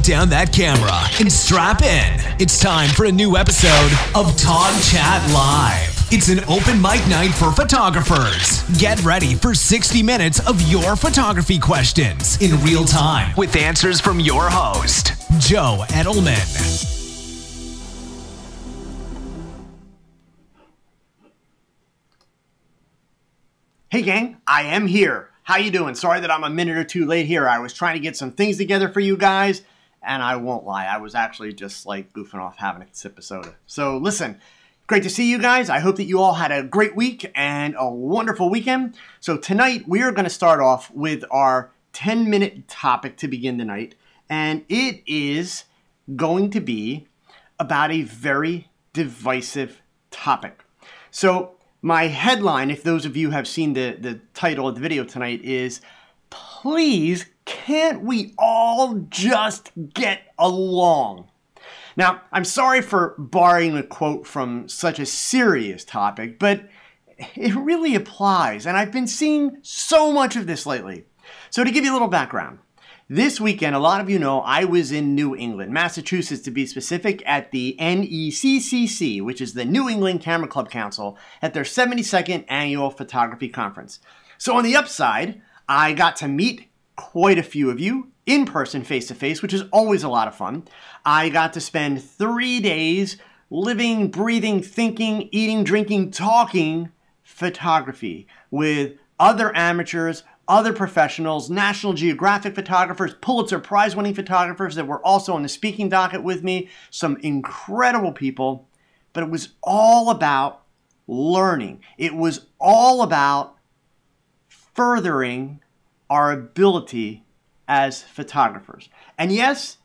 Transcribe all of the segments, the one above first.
down that camera and strap in. It's time for a new episode of TogChat Live. It's an open mic night for photographers. Get ready for 60 minutes of your photography questions in real time with answers from your host, Joe Edelman. Hey gang, I am here. How you doing? Sorry that I'm a minute or two late here. I was trying to get some things together for you guys, and I won't lie, I was actually just like goofing off having a sip of soda. So listen, great to see you guys. I hope that you all had a great week and a wonderful weekend. So tonight we are going to start off with our 10-minute topic to begin the night, and it is going to be about a very divisive topic. So my headline, if those of you have seen the title of the video tonight, is, please, can't we all just get along? Now, I'm sorry for borrowing a quote from such a serious topic, but it really applies, and I've been seeing so much of this lately. So to give you a little background, this weekend, a lot of you know, I was in New England, Massachusetts to be specific, at the NECCC, which is the New England Camera Club Council, at their 72nd annual photography conference. So on the upside, I got to meet quite a few of you in person, face-to-face, which is always a lot of fun. I got to spend 3 days living, breathing, thinking, eating, drinking, talking photography with other amateurs, other professionals, National Geographic photographers, Pulitzer Prize-winning photographers that were also on the speaking docket with me, some incredible people, but it was all about learning. It was all about furthering our ability as photographers. And yes,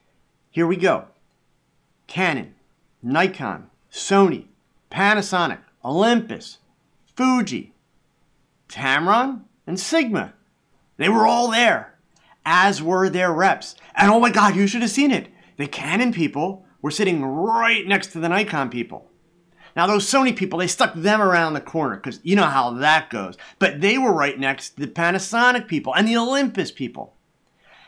here we go. Canon, Nikon, Sony, Panasonic, Olympus, Fuji, Tamron, and Sigma. They were all there, as were their reps. And oh my God, you should have seen it. The Canon people were sitting right next to the Nikon people. Now those Sony people, they stuck them around the corner because you know how that goes. But they were right next to the Panasonic people and the Olympus people.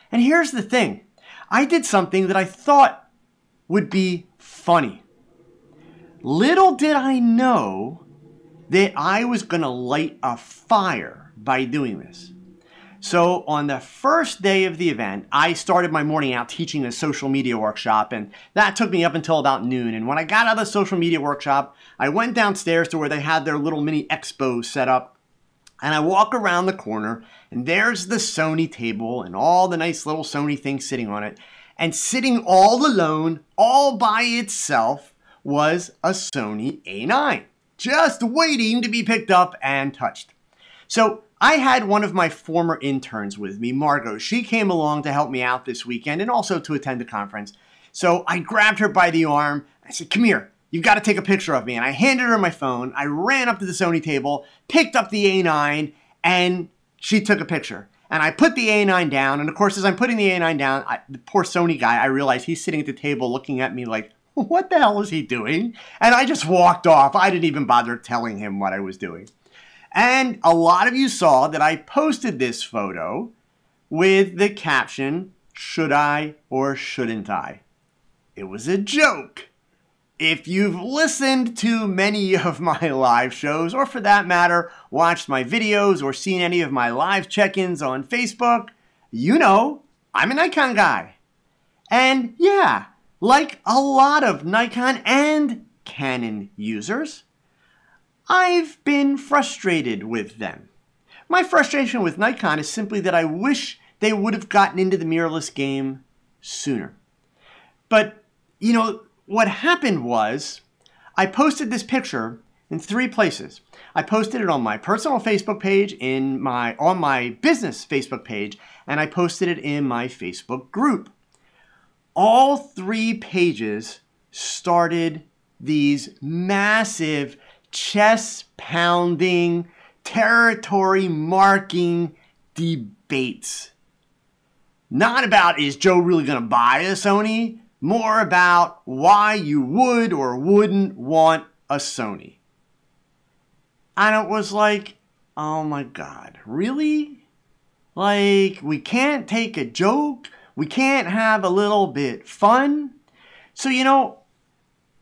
And here's the thing. I did something that I thought would be funny. Little did I know that I was going to light a fire by doing this. So on the first day of the event, I started my morning out teaching a social media workshop, and that took me up until about noon. And when I got out of the social media workshop, I went downstairs to where they had their little mini expo set up, and I walk around the corner, and there's the Sony table and all the nice little Sony things sitting on it. And sitting all alone, all by itself, was a Sony A9, just waiting to be picked up and touched. So I had one of my former interns with me, Margot. She came along to help me out this weekend and also to attend the conference. So I grabbed her by the arm. I said, come here, you've got to take a picture of me. And I handed her my phone. I ran up to the Sony table, picked up the A9, and she took a picture. And I put the A9 down. And of course, as I'm putting the A9 down, the poor Sony guy, I realized he's sitting at the table looking at me like, what the hell is he doing? And I just walked off. I didn't even bother telling him what I was doing. And a lot of you saw that I posted this photo with the caption, should I or shouldn't I? It was a joke. If you've listened to many of my live shows, or for that matter, watched my videos or seen any of my live check-ins on Facebook, you know I'm a Nikon guy. And yeah, like a lot of Nikon and Canon users, I've been frustrated with them. My frustration with Nikon is simply that I wish they would have gotten into the mirrorless game sooner. But, you know, what happened was I posted this picture in 3 places. I posted it on my personal Facebook page, on my business Facebook page, and I posted it in my Facebook group. All 3 pages started these massive chest-pounding, territory-marking debates. Not about, is Joe really going to buy a Sony? More about why you would or wouldn't want a Sony. And it was like, oh my God, really? Like, we can't take a joke? We can't have a little bit fun? So, you know,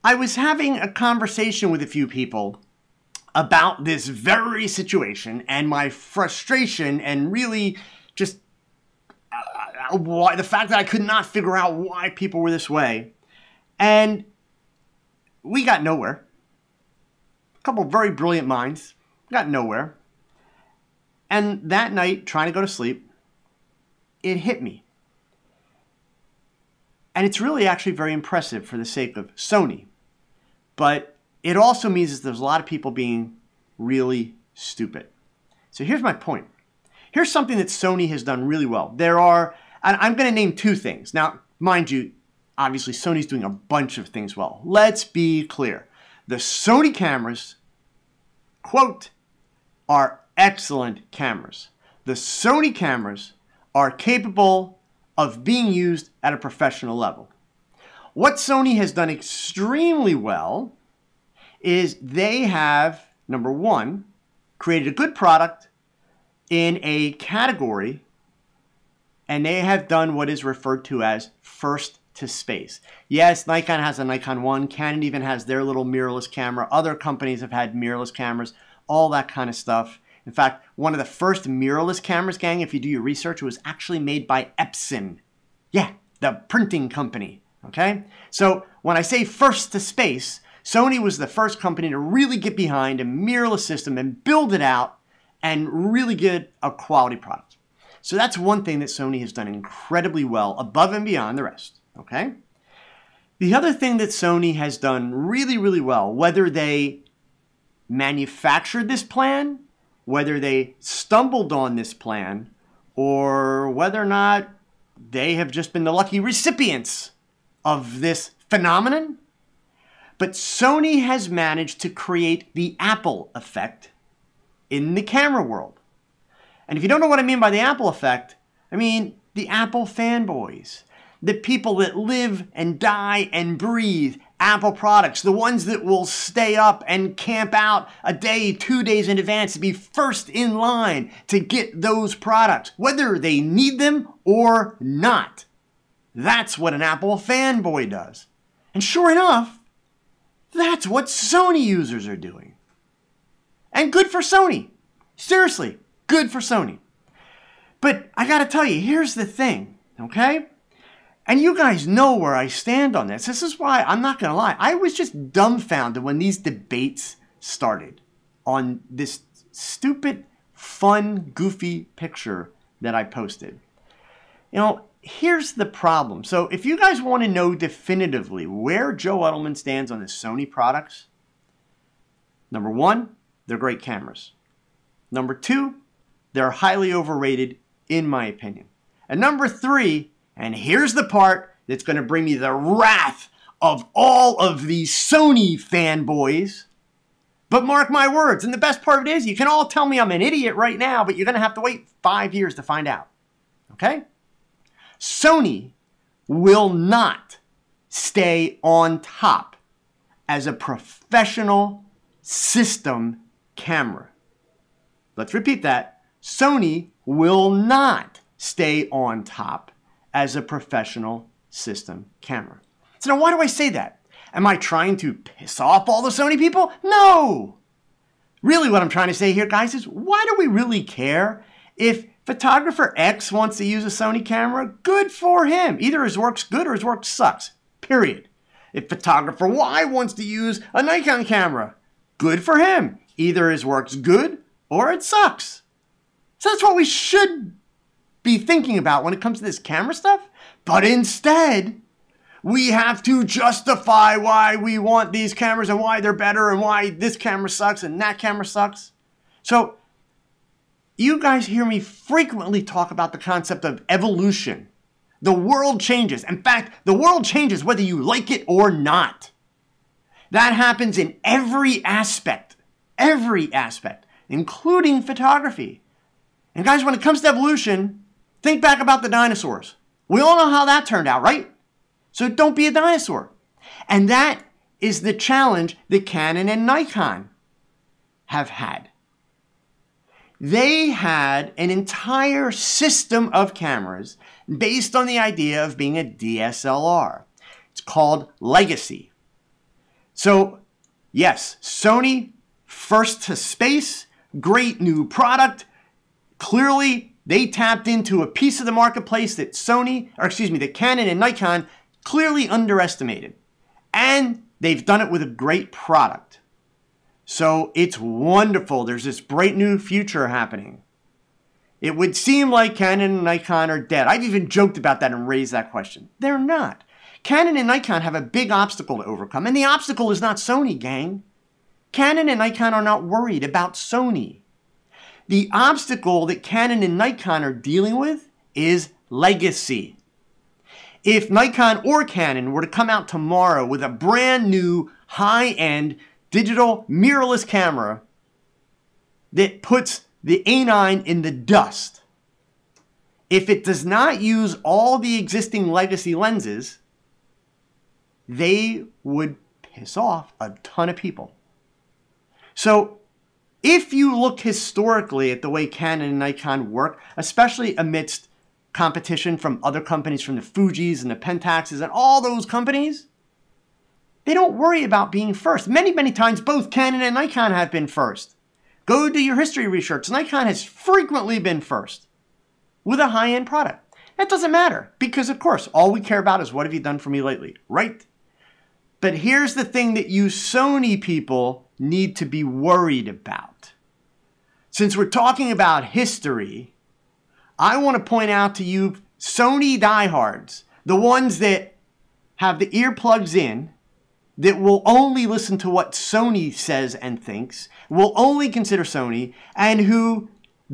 I was having a conversation with a few people about this very situation and my frustration and really just the fact that I could not figure out why people were this way. And we got nowhere. A couple of very brilliant minds got nowhere. And that night, trying to go to sleep, it hit me. And it's really actually very impressive for the sake of Sony. But it also means that there's a lot of people being really stupid. So here's my point. Here's something that Sony has done really well. And I'm going to name two things. Now, mind you, obviously Sony's doing a bunch of things well. Let's be clear. The Sony cameras, quote, are excellent cameras. The Sony cameras are capable of being used at a professional level. What Sony has done extremely well is they have, number one, created a good product in a category, and they have done what is referred to as first to space. Yes, Nikon has a Nikon 1. Canon even has their little mirrorless camera. Other companies have had mirrorless cameras, all that kind of stuff. In fact, one of the first mirrorless cameras, gang, if you do your research, was actually made by Epson. Yeah, the printing company, okay? So when I say first to space, Sony was the first company to really get behind a mirrorless system and build it out and really get a quality product. So that's one thing that Sony has done incredibly well, above and beyond the rest, okay? The other thing that Sony has done really, really well, whether they manufactured this plan, whether they stumbled on this plan, or whether or not they have just been the lucky recipients of this phenomenon, but Sony has managed to create the Apple effect in the camera world. And if you don't know what I mean by the Apple effect, I mean the Apple fanboys, the people that live and die and breathe Apple products, the ones that will stay up and camp out a day, 2 days in advance to be first in line to get those products, whether they need them or not. That's what an Apple fanboy does. And sure enough, that's what Sony users are doing. And good for Sony. Seriously, good for Sony. But I gotta tell you, here's the thing, okay? And you guys know where I stand on this. This is why, I'm not gonna lie, I was just dumbfounded when these debates started on this stupid, fun, goofy picture that I posted. You know, here's the problem. So if you guys want to know definitively where Joe Edelman stands on the Sony products, number one, they're great cameras. Number two, they're highly overrated, in my opinion. And number three, and here's the part that's going to bring me the wrath of all of these Sony fanboys, but mark my words, and the best part of it is, you can all tell me I'm an idiot right now, but you're going to have to wait 5 years to find out. Okay? Sony will not stay on top as a professional system camera. Let's repeat that. Sony will not stay on top as a professional system camera. So now why do I say that? Am I trying to piss off all the Sony people? No! Really what I'm trying to say here, guys, is why do we really care? If photographer X wants to use a Sony camera, good for him. Either his work's good or his work sucks, period. If photographer Y wants to use a Nikon camera, good for him. Either his work's good or it sucks. So that's what we should be thinking about when it comes to this camera stuff. But instead, we have to justify why we want these cameras and why they're better and why this camera sucks and that camera sucks. So you guys hear me frequently talk about the concept of evolution. The world changes. In fact, the world changes whether you like it or not. That happens in every aspect, including photography. And guys, when it comes to evolution, think back about the dinosaurs. We all know how that turned out, right? So don't be a dinosaur. And that is the challenge that Canon and Nikon have had. They had an entire system of cameras based on the idea of being a DSLR. It's called Legacy. So, yes, Sony, first to space, great new product. Clearly, they tapped into a piece of the marketplace that that Canon and Nikon clearly underestimated. And they've done it with a great product. So it's wonderful. There's this bright new future happening. It would seem like Canon and Nikon are dead. I've even joked about that and raised that question. They're not. Canon and Nikon have a big obstacle to overcome, and the obstacle is not Sony, gang. Canon and Nikon are not worried about Sony. The obstacle that Canon and Nikon are dealing with is legacy. If Nikon or Canon were to come out tomorrow with a brand new high-end digital mirrorless camera that puts the A9 in the dust, if it does not use all the existing legacy lenses, they would piss off a ton of people. So if you look historically at the way Canon and Nikon work, especially amidst competition from other companies, from the Fujis and the Pentaxes and all those companies, they don't worry about being first. Many, many times both Canon and Nikon have been first. Go do your history research. Nikon has frequently been first with a high-end product. That doesn't matter because, of course, all we care about is what have you done for me lately, right? But here's the thing that you Sony people need to be worried about. Since we're talking about history, I want to point out to you Sony diehards, the ones that have the earplugs in, that will only listen to what Sony says and thinks, will only consider Sony, and who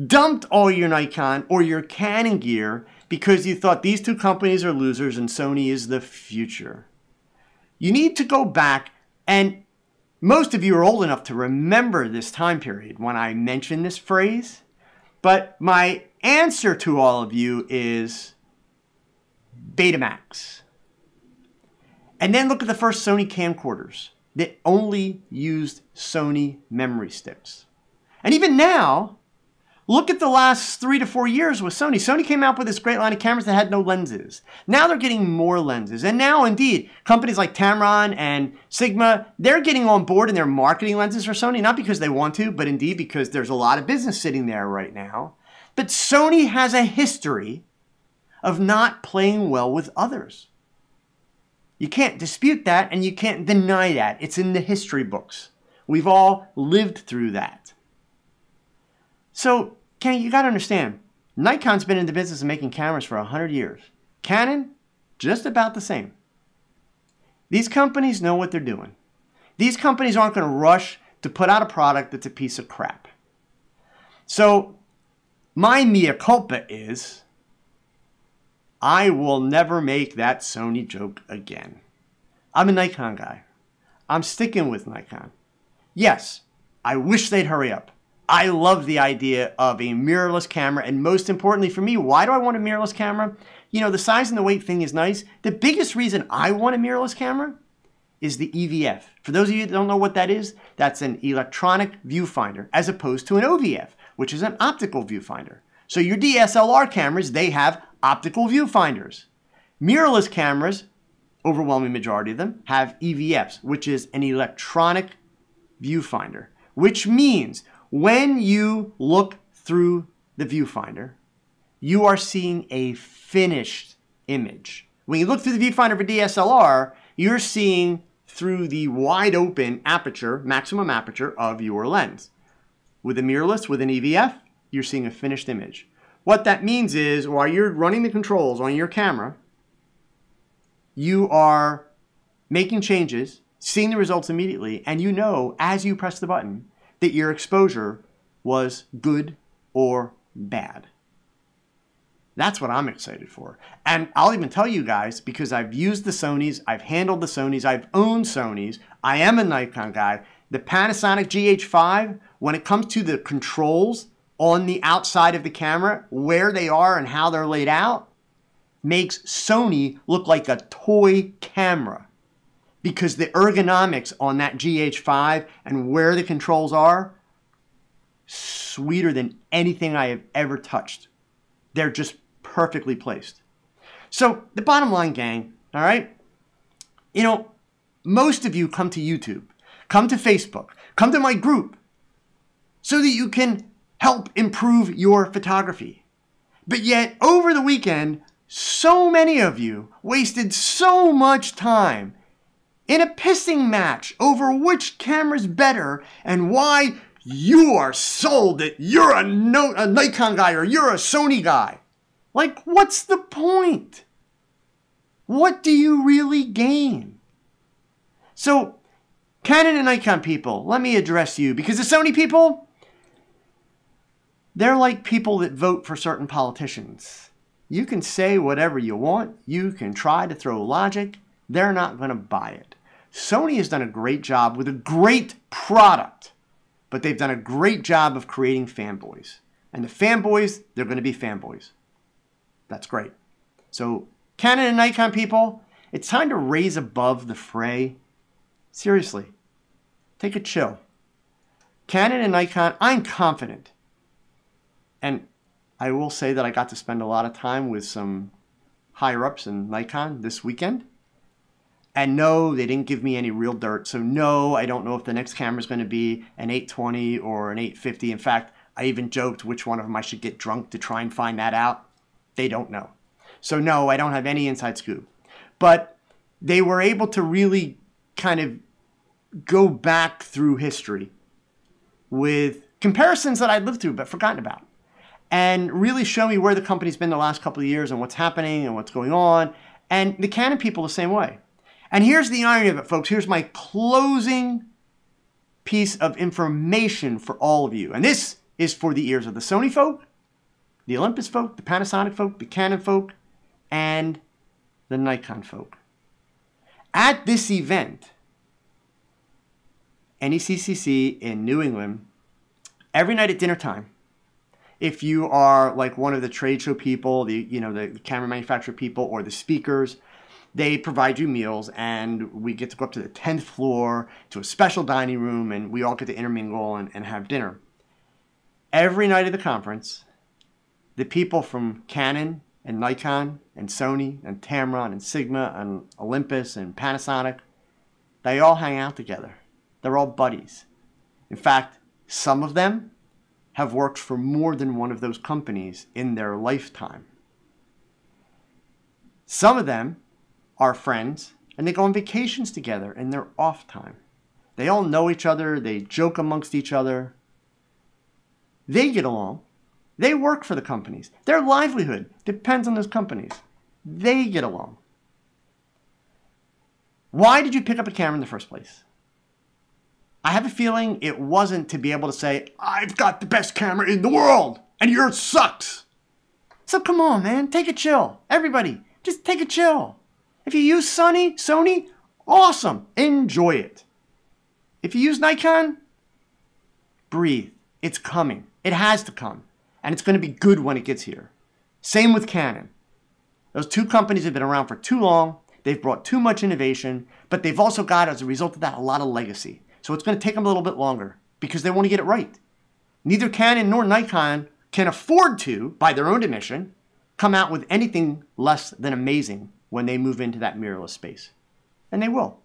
dumped all your Nikon or your Canon gear because you thought these two companies are losers and Sony is the future. You need to go back, and most of you are old enough to remember this time period when I mentioned this phrase, but my answer to all of you is Betamax. And then look at the first Sony camcorders that only used Sony memory sticks. And even now, look at the last 3 to 4 years with Sony. Sony came out with this great line of cameras that had no lenses. Now they're getting more lenses. And now, indeed, companies like Tamron and Sigma, they're getting on board and they're marketing lenses for Sony, not because they want to, but indeed because there's a lot of business sitting there right now. But Sony has a history of not playing well with others. You can't dispute that and you can't deny that. It's in the history books. We've all lived through that. So, Ken, you got to understand, Nikon's been in the business of making cameras for 100 years. Canon, just about the same. These companies know what they're doing. These companies aren't going to rush to put out a product that's a piece of crap. So, my mea culpa is, I will never make that Sony joke again. I'm a Nikon guy. I'm sticking with Nikon. Yes, I wish they'd hurry up. I love the idea of a mirrorless camera, and most importantly for me, why do I want a mirrorless camera? You know, the size and the weight thing is nice. The biggest reason I want a mirrorless camera is the EVF. For those of you that don't know what that is, that's an electronic viewfinder as opposed to an OVF, which is an optical viewfinder. So your DSLR cameras, they have optical viewfinders. Mirrorless cameras, overwhelming majority of them, have EVFs, which is an electronic viewfinder, which means when you look through the viewfinder, you are seeing a finished image. When you look through the viewfinder for DSLR, you're seeing through the wide open aperture, maximum aperture of your lens. With a mirrorless, with an EVF, you're seeing a finished image. What that means is while you're running the controls on your camera, you are making changes, seeing the results immediately, and you know as you press the button that your exposure was good or bad. That's what I'm excited for. And I'll even tell you guys, because I've used the Sonys, I've handled the Sonys, I've owned Sonys, I am a Nikon guy. The Panasonic GH5, when it comes to the controls on the outside of the camera, where they are and how they're laid out, makes Sony look like a toy camera. Because the ergonomics on that GH5 and where the controls are sweeter than anything I have ever touched. They're just perfectly placed. So the bottom line, gang, all right? You know, most of you come to YouTube, come to Facebook, come to my group so that you can help improve your photography. But yet, over the weekend, so many of you wasted so much time in a pissing match over which camera's better and why you are sold that you're a Nikon guy or you're a Sony guy. Like, what's the point? What do you really gain? So, Canon and Nikon people, let me address you, because the Sony people, they're like people that vote for certain politicians. You can say whatever you want. You can try to throw logic. They're not going to buy it. Sony has done a great job with a great product, but they've done a great job of creating fanboys. And the fanboys, they're going to be fanboys. That's great. So, Canon and Nikon people, it's time to raise above the fray. Seriously, take a chill. Canon and Nikon, I'm confident. And I will say that I got to spend a lot of time with some higher-ups in Nikon this weekend. And no, they didn't give me any real dirt. So no, I don't know if the next camera is going to be an 820 or an 850. In fact, I even joked which one of them I should get drunk to try and find that out. They don't know. So no, I don't have any inside scoop. But they were able to really kind of go back through history with comparisons that I'd lived through but forgotten about. And really show me where the company's been the last couple of years and what's happening and what's going on. And the Canon people the same way. And here's the irony of it, folks. Here's my closing piece of information for all of you. And this is for the ears of the Sony folk, the Olympus folk, the Panasonic folk, the Canon folk, and the Nikon folk. At this event, NECCC in New England, every night at dinner time, if you are like one of the trade show people, the camera manufacturer people, or the speakers, they provide you meals, and we get to go up to the 10th floor to a special dining room, and we all get to intermingle and have dinner. Every night of the conference, the people from Canon and Nikon and Sony and Tamron and Sigma and Olympus and Panasonic, they all hang out together. They're all buddies. In fact, some of them have worked for more than one of those companies in their lifetime. Some of them are friends, and they go on vacations together in their off time. They all know each other. They joke amongst each other. They get along. They work for the companies. Their livelihood depends on those companies. They get along. Why did you pick up a camera in the first place? I have a feeling it wasn't to be able to say, I've got the best camera in the world, and yours sucks. So come on, man. Take a chill. Everybody, just take a chill. If you use Sony, awesome. Enjoy it. If you use Nikon, breathe. It's coming. It has to come. And it's going to be good when it gets here. Same with Canon. Those two companies have been around for too long. They've brought too much innovation, but they've also got, as a result of that, a lot of legacy. So it's going to take them a little bit longer because they want to get it right. Neither Canon nor Nikon can afford to, by their own admission, come out with anything less than amazing when they move into that mirrorless space. And they will.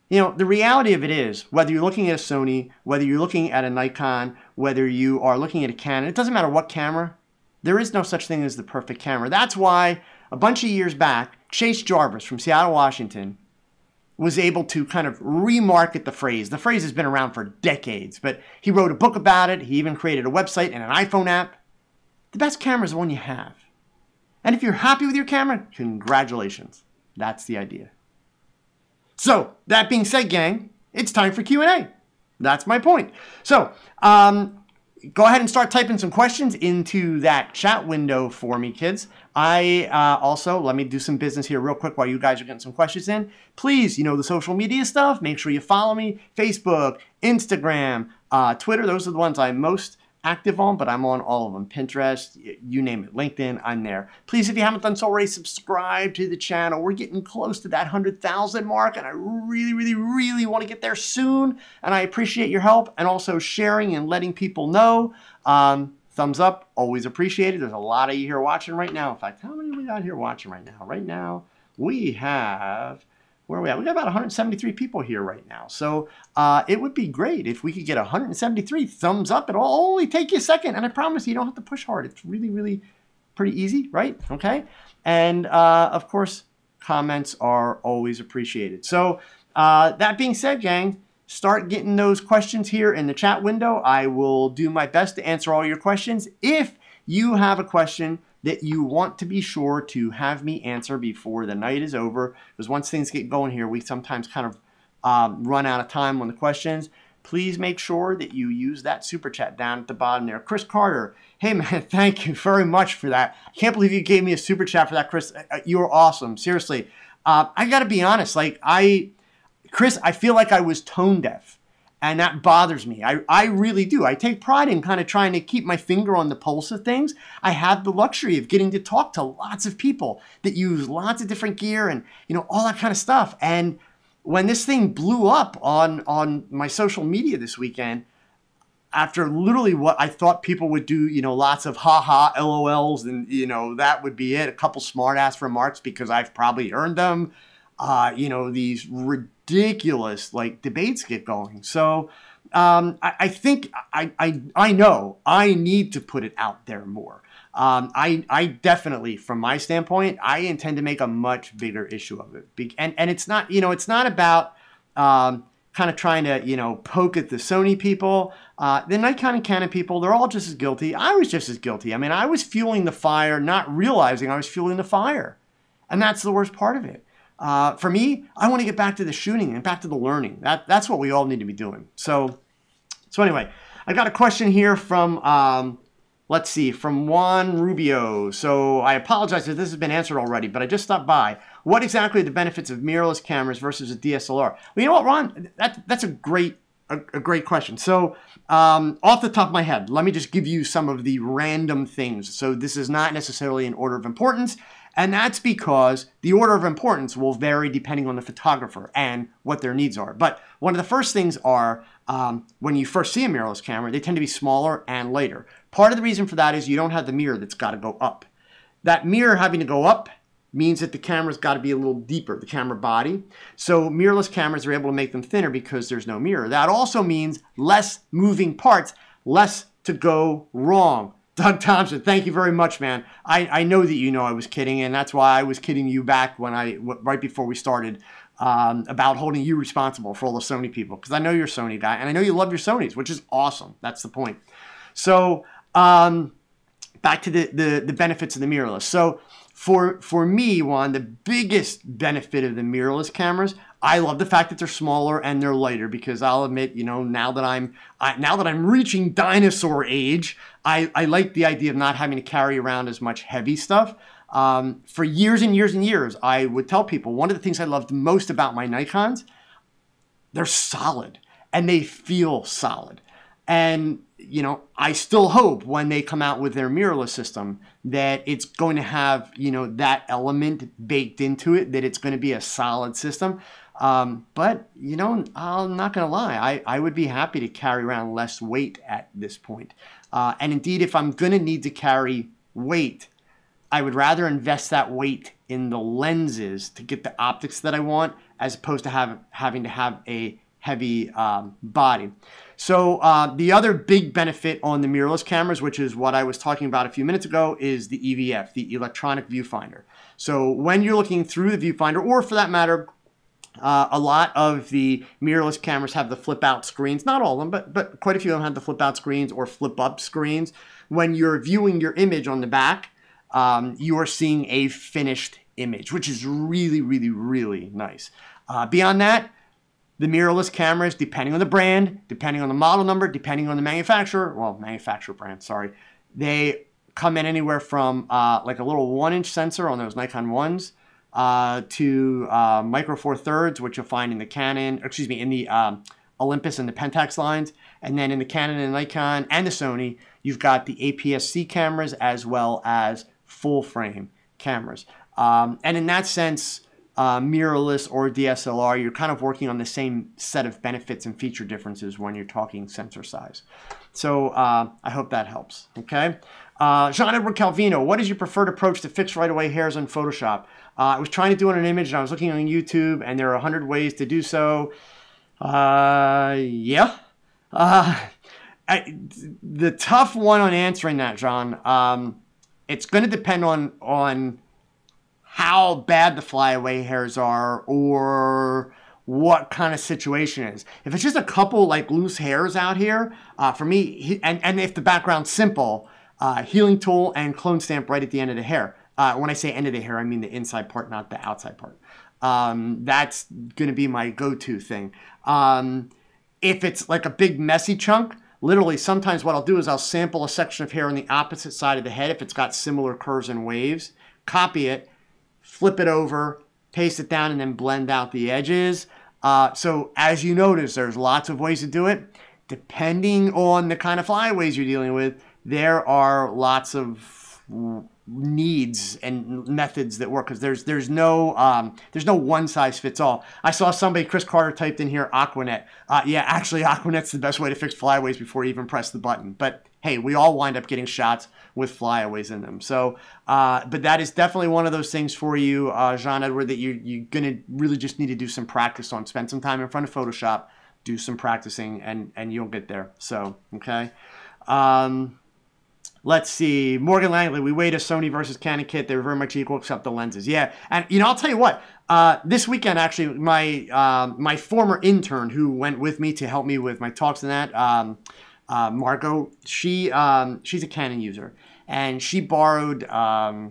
You know, the reality of it is, whether you're looking at a Sony, whether you're looking at a Nikon, whether you are looking at a Canon, it doesn't matter what camera, there is no such thing as the perfect camera. That's why a bunch of years back, Chase Jarvis from Seattle, Washington, was able to kind of remarket the phrase. The phrase has been around for decades, but he wrote a book about it. He even created a website and an iPhone app. The best camera is the one you have. And if you're happy with your camera, congratulations. That's the idea. So, that being said, gang, it's time for Q&A. That's my point. So, go ahead and start typing some questions into that chat window for me, kids. I also, let me do some business here real quick while you guys are getting some questions in. Please, the social media stuff, make sure you follow me. Facebook, Instagram, Twitter, those are the ones I'm most active on, but I'm on all of them. Pinterest, you name it, LinkedIn, I'm there. Please, if you haven't done so already, subscribe to the channel. We're getting close to that 100,000 mark, and I really, really, really want to get there soon. And I appreciate your help and also sharing and letting people know. Thumbs up, always appreciated. There's a lot of you here watching right now. In fact, how many we got here watching right now? Right now, we have... Where are we at? We got about 173 people here right now. So it would be great if we could get 173 thumbs up. It'll only take you a second. And I promise you don't have to push hard. It's really, really pretty easy, right? Okay. And of course, comments are always appreciated. So that being said, gang, start getting those questions here in the chat window. I will do my best to answer all your questions. If you have a question that you want to be sure to have me answer before the night is over, because once things get going here, we sometimes kind of run out of time on the questions. Please make sure that you use that super chat down at the bottom there. Chris Carter, hey man, thank you very much for that. I can't believe you gave me a super chat for that, Chris. You were awesome, seriously. I got to be honest, like Chris, I feel like I was tone deaf. And that bothers me. I really do. I take pride in kind of trying to keep my finger on the pulse of things. I have the luxury of getting to talk to lots of people that use lots of different gear and, you know, all that kind of stuff. And when this thing blew up on my social media this weekend, after literally what I thought people would do, you know, lots of ha-ha, LOLs, and, you know, that would be it. A couple smart-ass remarks because I've probably earned them. You know, these ridiculous like debates get going. So I think I know I need to put it out there more. I definitely, from my standpoint, I intend to make a much bigger issue of it. And it's not, you know, it's not about kind of trying to, you know, poke at the Sony people. The Nikon and Canon people, they're all just as guilty. I was just as guilty. I mean, I was fueling the fire, not realizing I was fueling the fire. And that's the worst part of it. For me, I want to get back to the shooting and back to the learning. That's what we all need to be doing. So anyway, I got a question here from, let's see, from Juan Rubio. So I apologize if this has been answered already, but I just stopped by. What exactly are the benefits of mirrorless cameras versus a DSLR? Well, you know what, Ron? That's a great question. So off the top of my head, let me just give you some of the random things. So this is not necessarily in order of importance. And that's because the order of importance will vary depending on the photographer and what their needs are. But one of the first things are when you first see a mirrorless camera, they tend to be smaller and lighter. Part of the reason for that is you don't have the mirror that's got to go up. That mirror having to go up means that the camera's got to be a little deeper, the camera body. So mirrorless cameras are able to make them thinner because there's no mirror. That also means less moving parts, less to go wrong. Doug Thompson, thank you very much, man. I know that you know I was kidding, and that's why I was kidding you back when right before we started about holding you responsible for all the Sony people, because I know you're a Sony guy, and I know you love your Sonys, which is awesome. That's the point. So back to the benefits of the mirrorless. So for me, Juan, the biggest benefit of the mirrorless cameras, I love the fact that they're smaller and they're lighter, because I'll admit, you know, now that I'm reaching dinosaur age, I like the idea of not having to carry around as much heavy stuff. For years and years and years, I would tell people one of the things I loved most about my Nikons, they're solid and they feel solid. And, you know, I still hope when they come out with their mirrorless system that it's going to have, you know, that element baked into it, that it's going to be a solid system. But, you know, I'm not going to lie. I would be happy to carry around less weight at this point. And indeed, if I'm going to need to carry weight, I would rather invest that weight in the lenses to get the optics that I want, as opposed to having to have a heavy body. So the other big benefit on the mirrorless cameras, which is what I was talking about a few minutes ago, is the EVF, the electronic viewfinder. So when you're looking through the viewfinder, or for that matter, a lot of the mirrorless cameras have the flip out screens. Not all of them, but quite a few of them have the flip out screens or flip up screens. When you're viewing your image on the back, you are seeing a finished image, which is really, really, really nice. Beyond that, the mirrorless cameras, depending on the brand, depending on the model number, depending on the manufacturer, brand, sorry, they come in anywhere from like a little 1-inch sensor on those Nikon 1s to micro four thirds, which you'll find in the Canon, in the Olympus and the Pentax lines. And then in the Canon and Nikon and the Sony, you've got the APS-C cameras as well as full frame cameras. And in that sense, mirrorless or DSLR, you're kind of working on the same set of benefits and feature differences when you're talking sensor size. So I hope that helps, okay? Jean-Edward Calvino, what is your preferred approach to fix right-away hairs in Photoshop? I was trying to do it in an image, and I was looking on YouTube, and there are 100 ways to do so. Yeah. The tough one on answering that, John, it's going to depend on how bad the flyaway hairs are or what kind of situation it is. If it's just a couple like loose hairs out here, for me, and if the background's simple, healing tool and clone stamp right at the end of the hair. When I say end of the hair, I mean the inside part, not the outside part. That's going to be my go-to thing. If it's like a big messy chunk, literally sometimes what I'll do is I'll sample a section of hair on the opposite side of the head if it's got similar curves and waves, copy it, flip it over, paste it down, and then blend out the edges. So as you notice, there's lots of ways to do it. Depending on the kind of flyaways you're dealing with, there are lots of needs and methods that work, because there's no one size fits all. I saw somebody, Chris Carter, typed in here Aquanet. Yeah, actually Aquanet's the best way to fix flyaways before you even press the button. But hey, we all wind up getting shots with flyaways in them. So, but that is definitely one of those things for you, Jean-Edward, that you're gonna really just need to do some practice on. Spend some time in front of Photoshop, do some practicing, and you'll get there. So, okay. Let's see. Morgan Langley, we weighed a Sony versus Canon kit. They were very much equal except the lenses. Yeah, and you know, I'll tell you what. This weekend, actually, my former intern who went with me to help me with my talks and that, Margot, she's a Canon user, and she borrowed. Of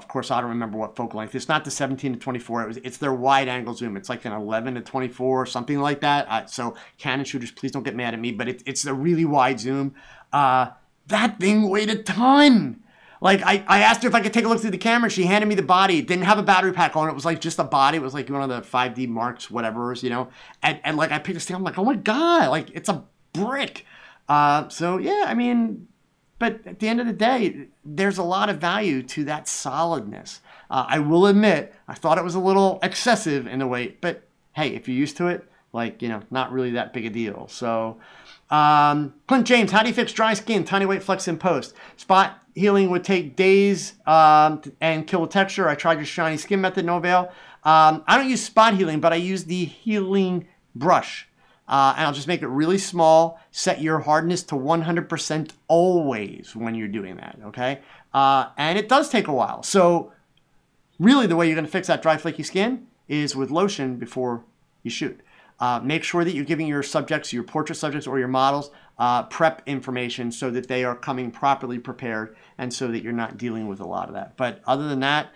course, I don't remember what focal length. It's not the 17 to 24. It's their wide angle zoom. It's like an 11 to 24 or something like that. So Canon shooters, please don't get mad at me, but it's a really wide zoom. That thing weighed a ton. Like I asked her if I could take a look through the camera. She handed me the body. It didn't have a battery pack on it. It was like just a body. It was like one of the 5D Marks, whatever's, you know. And like I picked this thing. I'm like, oh my God, like it's a brick. So yeah, I mean, but at the end of the day, there's a lot of value to that solidness. I will admit, I thought it was a little excessive in the weight, but hey, if you're used to it, like, you know, not really that big a deal. So, Clint James, how do you fix dry skin, tiny weight flex in post? Spot healing would take days and kill the texture. I tried your shiny skin method, no avail. I don't use spot healing, but I use the healing brush. And I'll just make it really small. Set your hardness to 100% always when you're doing that, okay? And it does take a while. So really the way you're going to fix that dry, flaky skin is with lotion before you shoot. Make sure that you're giving your subjects, your portrait subjects or your models, prep information so that they are coming properly prepared and so that you're not dealing with a lot of that. But other than that,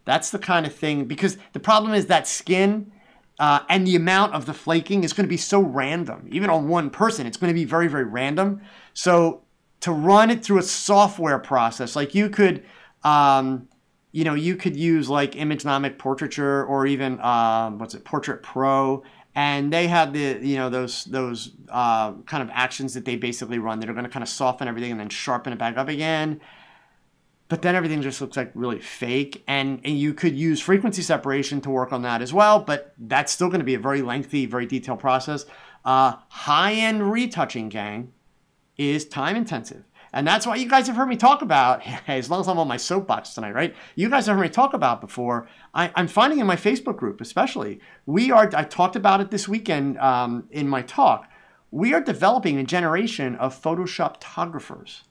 that's the kind of thing, because the problem is that skin and the amount of the flaking is going to be so random. Even on one person, it's going to be very, very random. So to run it through a software process, like you could, you know, you could use like Imagenomic Portraiture or even, what's it, Portrait Pro. And they have the, you know, those kind of actions that they basically run that are going to kind of soften everything and then sharpen it back up again. But then everything just looks like really fake. And you could use frequency separation to work on that as well. But that's still going to be a very lengthy, very detailed process. High-end retouching, gang, is time intensive. And that's why you guys have heard me talk about, as long as I'm on my soapbox tonight, right? You guys have heard me talk about before. I'm finding in my Facebook group especially, I talked about it this weekend in my talk, we are developing a generation of Photoshoptographers.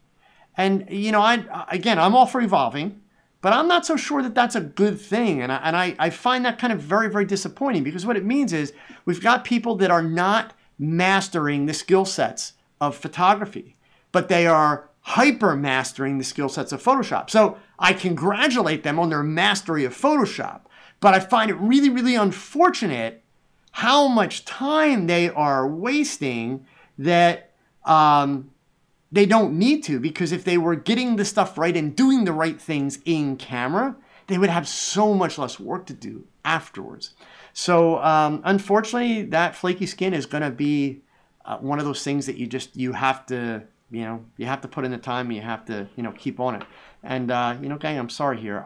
And, you know, I'm all for evolving, but I'm not so sure that that's a good thing. And I find that kind of very, very disappointing, because what it means is we've got people that are not mastering the skill sets of photography, but they are hyper mastering the skill sets of Photoshop. So I congratulate them on their mastery of Photoshop, but I find it really, really unfortunate how much time they are wasting that they don't need to, because if they were getting the stuff right and doing the right things in camera, they would have so much less work to do afterwards. So unfortunately, that flaky skin is going to be one of those things that you have to, you have to put in the time. You have to, keep on it. And, gang, I'm sorry here.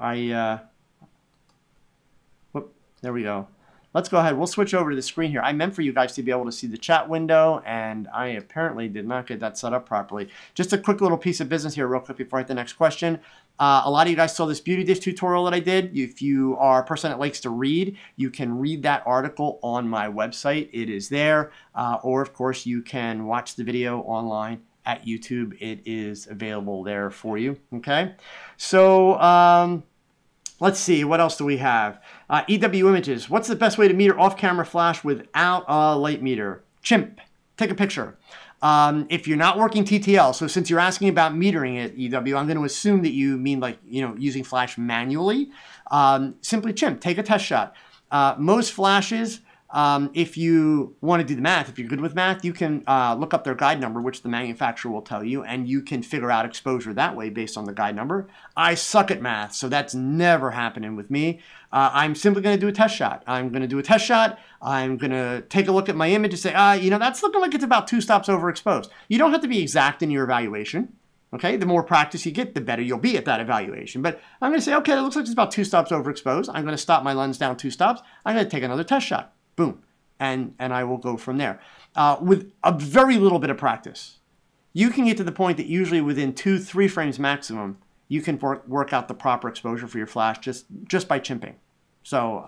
Whoop, there we go. Let's go ahead. We'll switch over to the screen here. I meant for you guys to be able to see the chat window, and I apparently did not get that set up properly. Just a quick little piece of business here real quick before I hit the next question. A lot of you guys saw this beauty dish tutorial that I did. If you are a person that likes to read, you can read that article on my website. It is there. Or, of course, you can watch the video online at YouTube. It is available there for you. Okay? So, let's see, what else do we have? EW Images. What's the best way to meter off-camera flash without a light meter? Chimp. Take a picture. If you're not working TTL, so since you're asking about metering it, EW, I'm going to assume that you mean like, using flash manually. Simply chimp. Take a test shot. Most flashes, if you want to do the math, if you're good with math, you can look up their guide number, which the manufacturer will tell you, and you can figure out exposure that way based on the guide number. I suck at math, so that's never happening with me. I'm simply going to do a test shot. I'm going to do a test shot. I'm going to take a look at my image and say, that's looking like it's about 2 stops overexposed. You don't have to be exact in your evaluation. Okay, the more practice you get, the better you'll be at that evaluation. But I'm going to say, okay, it looks like it's about 2 stops overexposed. I'm going to stop my lens down 2 stops. I'm going to take another test shot. Boom. And I will go from there. With a very little bit of practice, you can get to the point that usually within 2-3 frames maximum, you can work out the proper exposure for your flash just by chimping. So,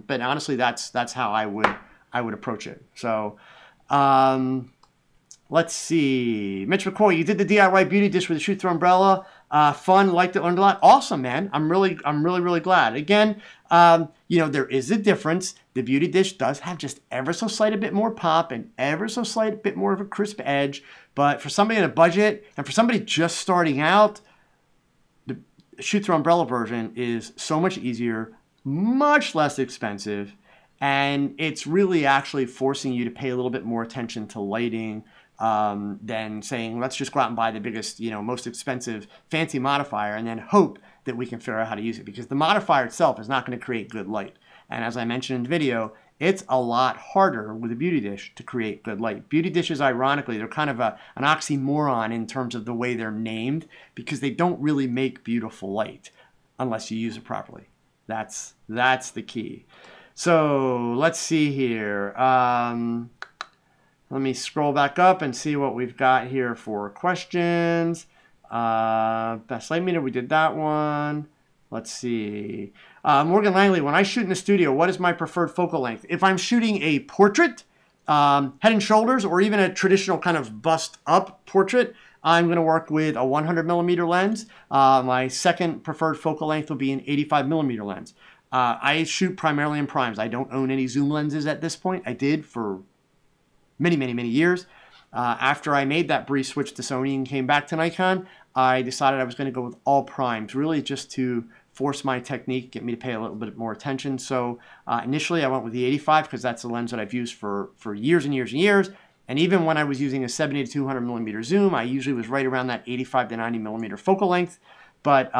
but honestly, that's how I would approach it. So, let's see. Mitch McCoy, you did the DIY beauty dish with a shoot-through umbrella. Fun, liked it, learned a lot. Awesome, man. I'm really glad. Again, there is a difference. The beauty dish does have just ever so slight a bit more pop and ever so slight a bit more of a crisp edge. But for somebody on a budget and for somebody just starting out, the shoot-through umbrella version is so much easier, much less expensive, and it's really actually forcing you to pay a little bit more attention to lighting than saying, let's just go out and buy the biggest, most expensive fancy modifier and then hope that we can figure out how to use it, because the modifier itself is not going to create good light. And as I mentioned in the video, it's a lot harder with a beauty dish to create good light. Beauty dishes, ironically, they're kind of an oxymoron in terms of the way they're named, because they don't really make beautiful light unless you use it properly. That's the key. So let's see here. Let me scroll back up and see what we've got here for questions. Best light meter, we did that one. Let's see. Morgan Langley, when I shoot in the studio, what is my preferred focal length? If I'm shooting a portrait, head and shoulders, or even a traditional kind of bust up portrait, I'm going to work with a 100 millimeter lens. My second preferred focal length will be an 85 millimeter lens. I shoot primarily in primes. I don't own any zoom lenses at this point. I did for many years. After I made that brief switch to Sony and came back to Nikon, I decided I was going to go with all primes, really just to force my technique, get me to pay a little bit more attention. So initially I went with the 85 because that's the lens that I've used for years and years. And even when I was using a 70 to 200 millimeter zoom, I usually was right around that 85 to 90 millimeter focal length. But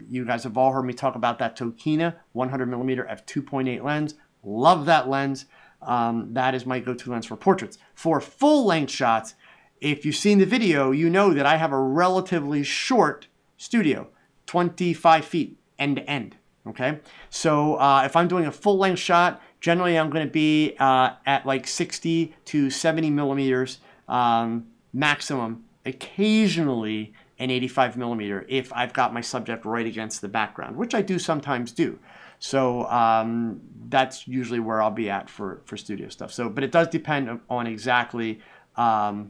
you guys have all heard me talk about that Tokina 100 millimeter f2.8 lens. Love that lens. That is my go-to lens for portraits. For full-length shots, if you've seen the video, you know that I have a relatively short studio, 25 feet end to end. Okay, so if I'm doing a full-length shot, generally I'm going to be at like 60 to 70 millimeters maximum. Occasionally an 85 millimeter if I've got my subject right against the background, which I do sometimes do. So that's usually where I'll be at for studio stuff. So, but it does depend on exactly what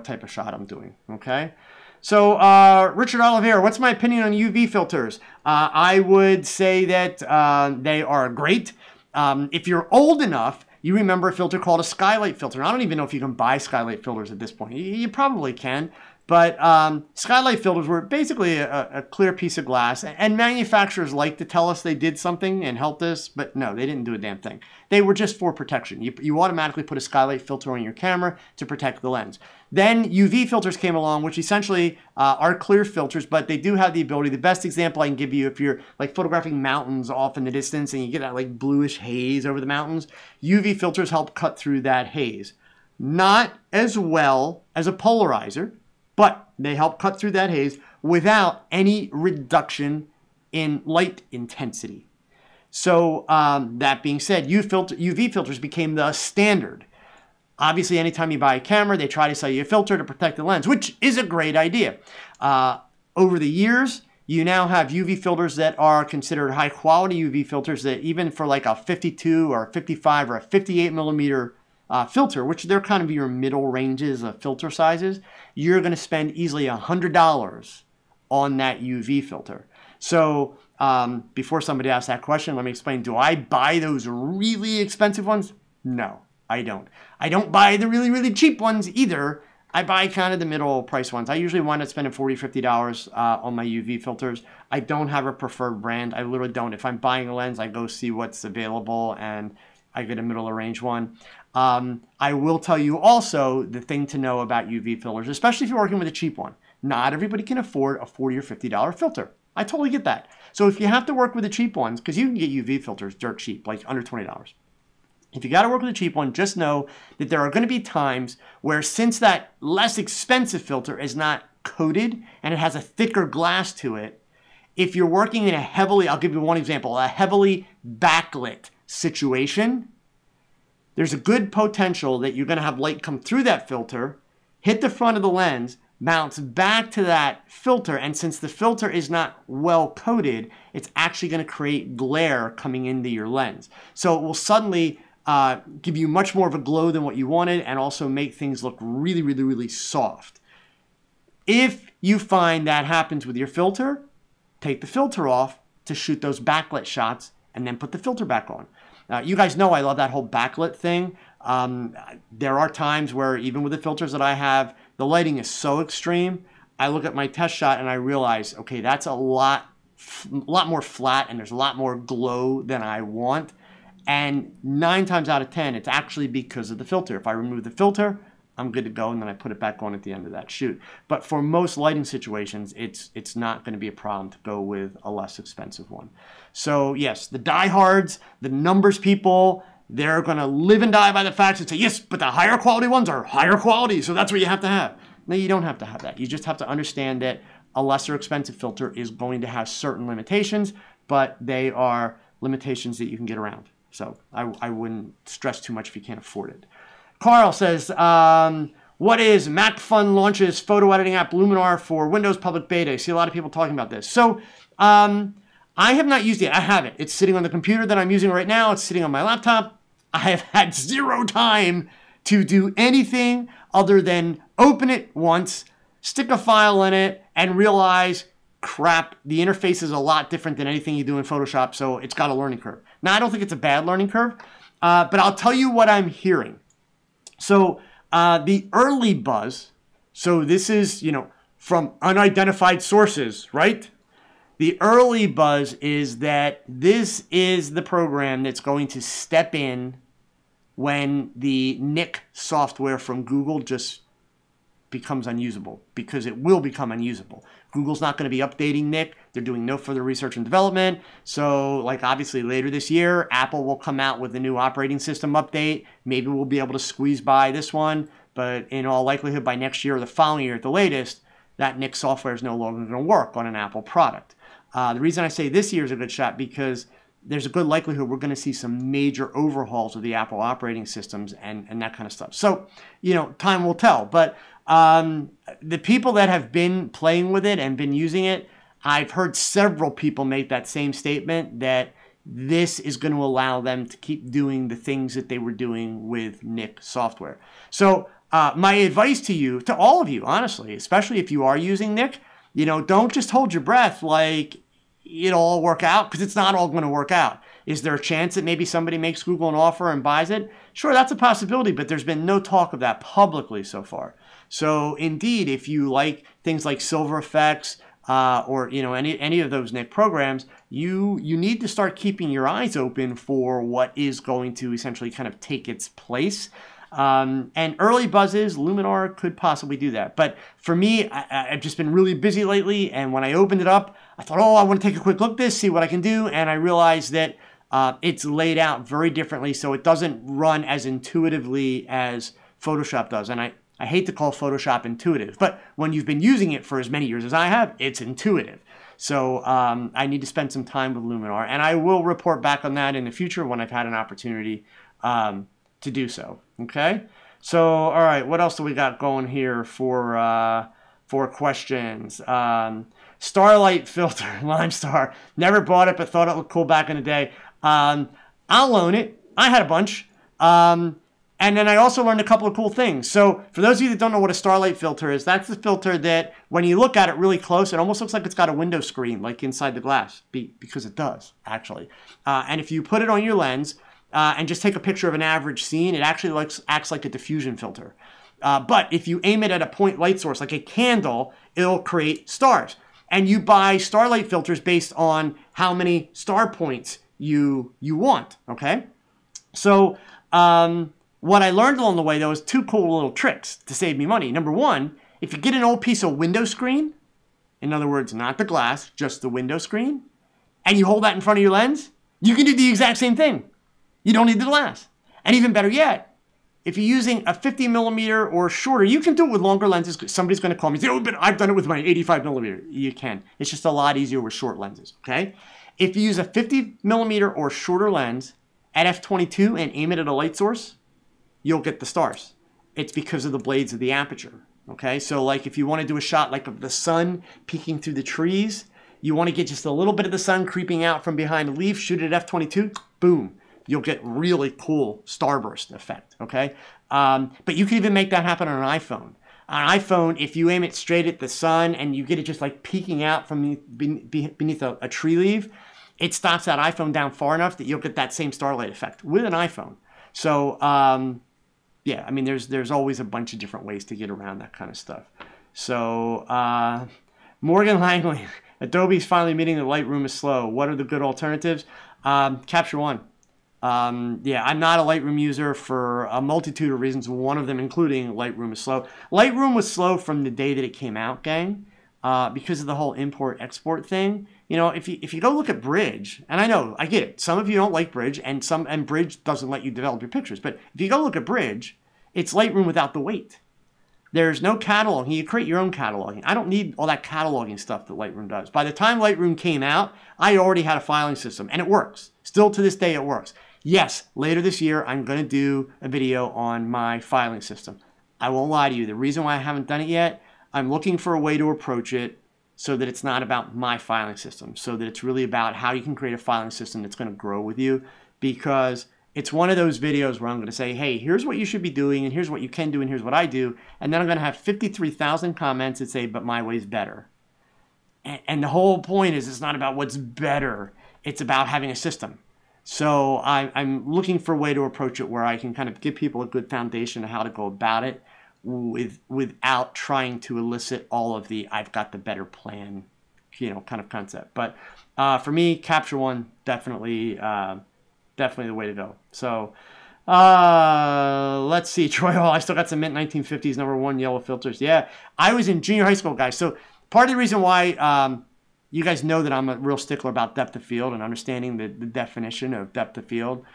type of shot I'm doing. Okay. So Richard Oliveira, what's my opinion on UV filters? I would say that they are great. If you're old enough, you remember a filter called a skylight filter. I don't even know if you can buy skylight filters at this point. You probably can. But skylight filters were basically a clear piece of glass, and manufacturers like to tell us they did something and helped us, but no, they didn't do a damn thing. They were just for protection. You automatically put a skylight filter on your camera to protect the lens. Then UV filters came along, which essentially are clear filters, but they do have the ability. The best example I can give you, if you're like photographing mountains off in the distance and you get that like bluish haze over the mountains, UV filters help cut through that haze. Not as well as a polarizer, but they help cut through that haze without any reduction in light intensity. So that being said, UV filters became the standard. Obviously, anytime you buy a camera, they try to sell you a filter to protect the lens, which is a great idea. Over the years, you now have UV filters that are considered high quality UV filters that even for like a 52 or 55 or a 58 millimeter filter, which they're kind of your middle ranges of filter sizes, you're going to spend easily $100 on that UV filter. So before somebody asks that question, let me explain. Do I buy those really expensive ones? No, I don't. I don't buy the really, really cheap ones either. I buy kind of the middle price ones. I usually wind up spending $40, $50 on my UV filters. I don't have a preferred brand. I literally don't. If I'm buying a lens, I go see what's available and I get a middle of range one. I will tell you also the thing to know about UV filters, especially if you're working with a cheap one. Not everybody can afford a $40 or $50 filter. I totally get that. So if you have to work with the cheap ones, because you can get UV filters dirt cheap, like under $20. If you got to work with a cheap one, just know that there are going to be times where since that less expensive filter is not coated and it has a thicker glass to it, if you're working in a heavily, I'll give you one example, a heavily backlit situation, there's a good potential that you're going to have light come through that filter, hit the front of the lens, bounce back to that filter, and since the filter is not well coated, it's actually going to create glare coming into your lens. So it will suddenly give you much more of a glow than what you wanted and also make things look really, really, really soft. If you find that happens with your filter, take the filter off to shoot those backlit shots and then put the filter back on. You guys know I love that whole backlit thing. There are times where even with the filters that I have, the lighting is so extreme. I look at my test shot and I realize, okay, that's a lot more flat and there's a lot more glow than I want. And 9 times out of 10, it's actually because of the filter. If I remove the filter, I'm good to go, and then I put it back on at the end of that shoot. But for most lighting situations, it's not going to be a problem to go with a less expensive one. So yes, the diehards, the numbers people, they're going to live and die by the fact and say, yes, but the higher quality ones are higher quality, so that's what you have to have. No, you don't have to have that. You just have to understand that a lesser expensive filter is going to have certain limitations, but they are limitations that you can get around. So I wouldn't stress too much if you can't afford it. Carl says, what is MacFun launches photo editing app Luminar for Windows public beta? I see a lot of people talking about this. So I have not used it. I have it. It's sitting on the computer that I'm using right now. It's sitting on my laptop. I have had zero time to do anything other than open it once, stick a file in it, and realize, crap, the interface is a lot different than anything you do in Photoshop, so it's got a learning curve. Now, I don't think it's a bad learning curve, but I'll tell you what I'm hearing. So the early buzz, so this is, from unidentified sources, right? The early buzz is that this is the program that's going to step in when the Nik software from Google just becomes unusable, because it will become unusable. Google's not going to be updating Nik. They're doing no further research and development. So, like, obviously later this year, Apple will come out with a new operating system update. Maybe we'll be able to squeeze by this one, but in all likelihood by next year or the following year at the latest, that Nik software is no longer going to work on an Apple product. The reason I say this year is a good shot because there's a good likelihood we're going to see some major overhauls of the Apple operating systems and that kind of stuff. So, time will tell. But the people that have been playing with it and been using it, I've heard several people make that same statement that this is going to allow them to keep doing the things that they were doing with Nik software. So my advice to you, to all of you, honestly, especially if you are using Nik, don't just hold your breath like it'll all work out, because it's not all going to work out. Is there a chance that maybe somebody makes Google an offer and buys it? Sure, that's a possibility, but there's been no talk of that publicly so far. So indeed, if you like things like Silver Effects or any of those Nick programs, you need to start keeping your eyes open for what is going to essentially kind of take its place. And early buzzes, Luminar could possibly do that. But for me, I've just been really busy lately. And when I opened it up, I thought, oh, I want to take a quick look at this, see what I can do. And I realized that it's laid out very differently. So it doesn't run as intuitively as Photoshop does. And I hate to call Photoshop intuitive, but when you've been using it for as many years as I have, it's intuitive. So I need to spend some time with Luminar. And I will report back on that in the future when I've had an opportunity to do so. Okay, so all right, what else do we got going here for questions? Starlight filter, Limestar. Never bought it, but thought it looked cool back in the day. I'll own it. I had a bunch. And then I also learned a couple of cool things. So for those of you that don't know what a Starlight filter is, that's the filter that when you look at it really close, it almost looks like it's got a window screen, like inside the glass, because it does, actually. And if you put it on your lens, and just take a picture of an average scene, it actually acts like a diffusion filter. But if you aim it at a point light source, like a candle, it'll create stars. And you buy starlight filters based on how many star points you want, okay? So what I learned along the way, though, is two cool little tricks to save me money. Number one, if you get an old piece of window screen, in other words, not the glass, just the window screen, and you hold that in front of your lens, you can do the exact same thing. You don't need the glass. And even better yet, if you're using a 50 millimeter or shorter, you can do it with longer lenses. Somebody's going to call me and say, oh, but I've done it with my 85 millimeter. You can. It's just a lot easier with short lenses, okay? If you use a 50 millimeter or shorter lens at f/22 and aim it at a light source, you'll get the stars. It's because of the blades of the aperture, okay? So like if you want to do a shot like of the sun peeking through the trees, you want to get just a little bit of the sun creeping out from behind a leaf, shoot it at f/22, boom. You'll get really cool starburst effect, okay? But you can even make that happen on an iPhone. On an iPhone, if you aim it straight at the sun and you get it just like peeking out from beneath a tree leaf, it stops that iPhone down far enough that you'll get that same starlight effect with an iPhone. So, yeah, I mean, there's always a bunch of different ways to get around that kind of stuff. So, Morgan Langley, Adobe's finally admitting that Lightroom is slow. What are the good alternatives? Capture One. Yeah, I'm not a Lightroom user for a multitude of reasons, one of them including Lightroom is slow. Lightroom was slow from the day that it came out, gang, because of the whole import-export thing. You know, if you go look at Bridge, and I know, I get it, some of you don't like Bridge, and Bridge doesn't let you develop your pictures, but if you go look at Bridge, it's Lightroom without the weight. There's no cataloging. You create your own cataloging. I don't need all that cataloging stuff that Lightroom does. By the time Lightroom came out, I already had a filing system, and it works. Still to this day, it works. Yes, later this year, I'm going to do a video on my filing system. I won't lie to you. The reason why I haven't done it yet, I'm looking for a way to approach it so that it's not about my filing system, so that it's really about how you can create a filing system that's going to grow with you, because it's one of those videos where I'm going to say, hey, here's what you should be doing, and here's what you can do, and here's what I do, and then I'm going to have 53,000 comments that say, but my way's better. And the whole point is it's not about what's better. It's about having a system. So I'm looking for a way to approach it where I can kind of give people a good foundation of how to go about it without trying to elicit all of the I've got the better plan, you know, kind of concept. But for me, Capture One, definitely the way to go. So let's see. Troy Hall, I still got some mint 1950s #1 yellow filters. Yeah, I was in junior high school, guys. So part of the reason why you guys know that I'm a real stickler about depth of field and understanding the definition of depth of field.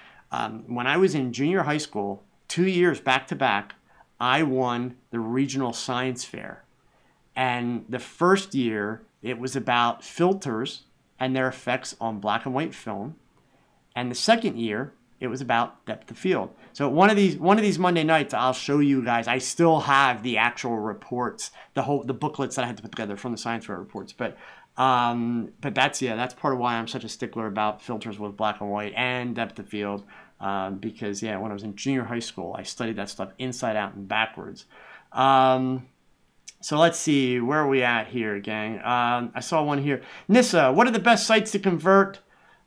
When I was in junior high school, 2 years back to back, I won the regional science fair. And the first year, it was about filters and their effects on black and white film. And the second year, it was about depth of field. So one of these Monday nights, I'll show you guys. I still have the actual reports, the booklets that I had to put together from the science fair reports. But that's part of why I'm such a stickler about filters with black and white and depth of field. Because yeah, when I was in junior high school, I studied that stuff inside out and backwards. So let's see, where are we at here, gang? I saw one here. Nissa, what are the best sites to convert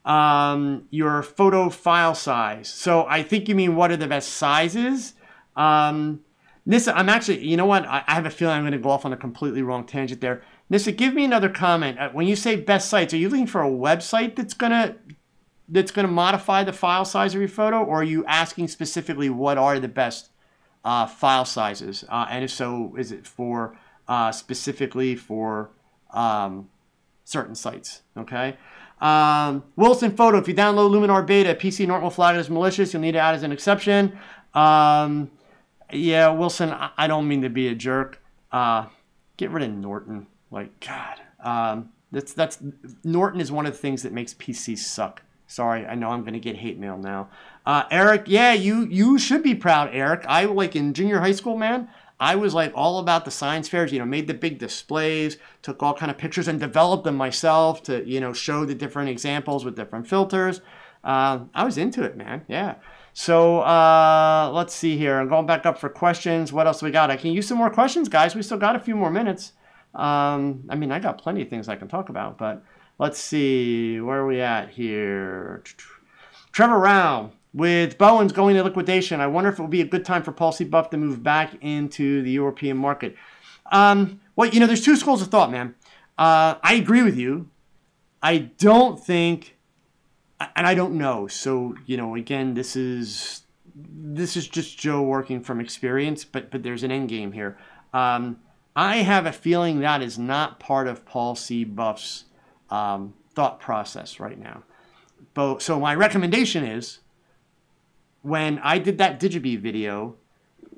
your photo file size. So I think you mean what are the best sizes? Nissa, I'm actually, you know what? I have a feeling I'm going to go off on a completely wrong tangent there. Nissa, give me another comment. When you say best sites, are you looking for a website that's gonna modify the file size of your photo, or are you asking specifically what are the best file sizes? And if so, is it for specifically for certain sites? Okay. Wilson Photo, if you download Luminar Beta, PC Norton will flag it as malicious. You'll need to add as an exception. Yeah, Wilson, I don't mean to be a jerk. Get rid of Norton. Like, God. That's Norton is one of the things that makes PCs suck. Sorry, I know I'm going to get hate mail now. Eric, yeah, you should be proud, Eric. I, like, in junior high school, man, I was, like, all about the science fairs, you know, made the big displays, took all kind of pictures and developed them myself to, you know, show the different examples with different filters. I was into it, man, yeah. So let's see here. I'm going back up for questions. What else we got? I can use some more questions, guys. We still got a few more minutes. I mean, I got plenty of things I can talk about, but let's see. Where are we at here? Trevor Rao, with Bowen's going to liquidation, I wonder if it will be a good time for Policy Buff to move back into the European market. Well, you know, there's two schools of thought, man. I agree with you. I don't think... And I don't know. So, you know, again, this is just Joe working from experience, but there's an end game here. I have a feeling that is not part of Paul C. Buff's thought process right now. So my recommendation is, when I did that Digibee video,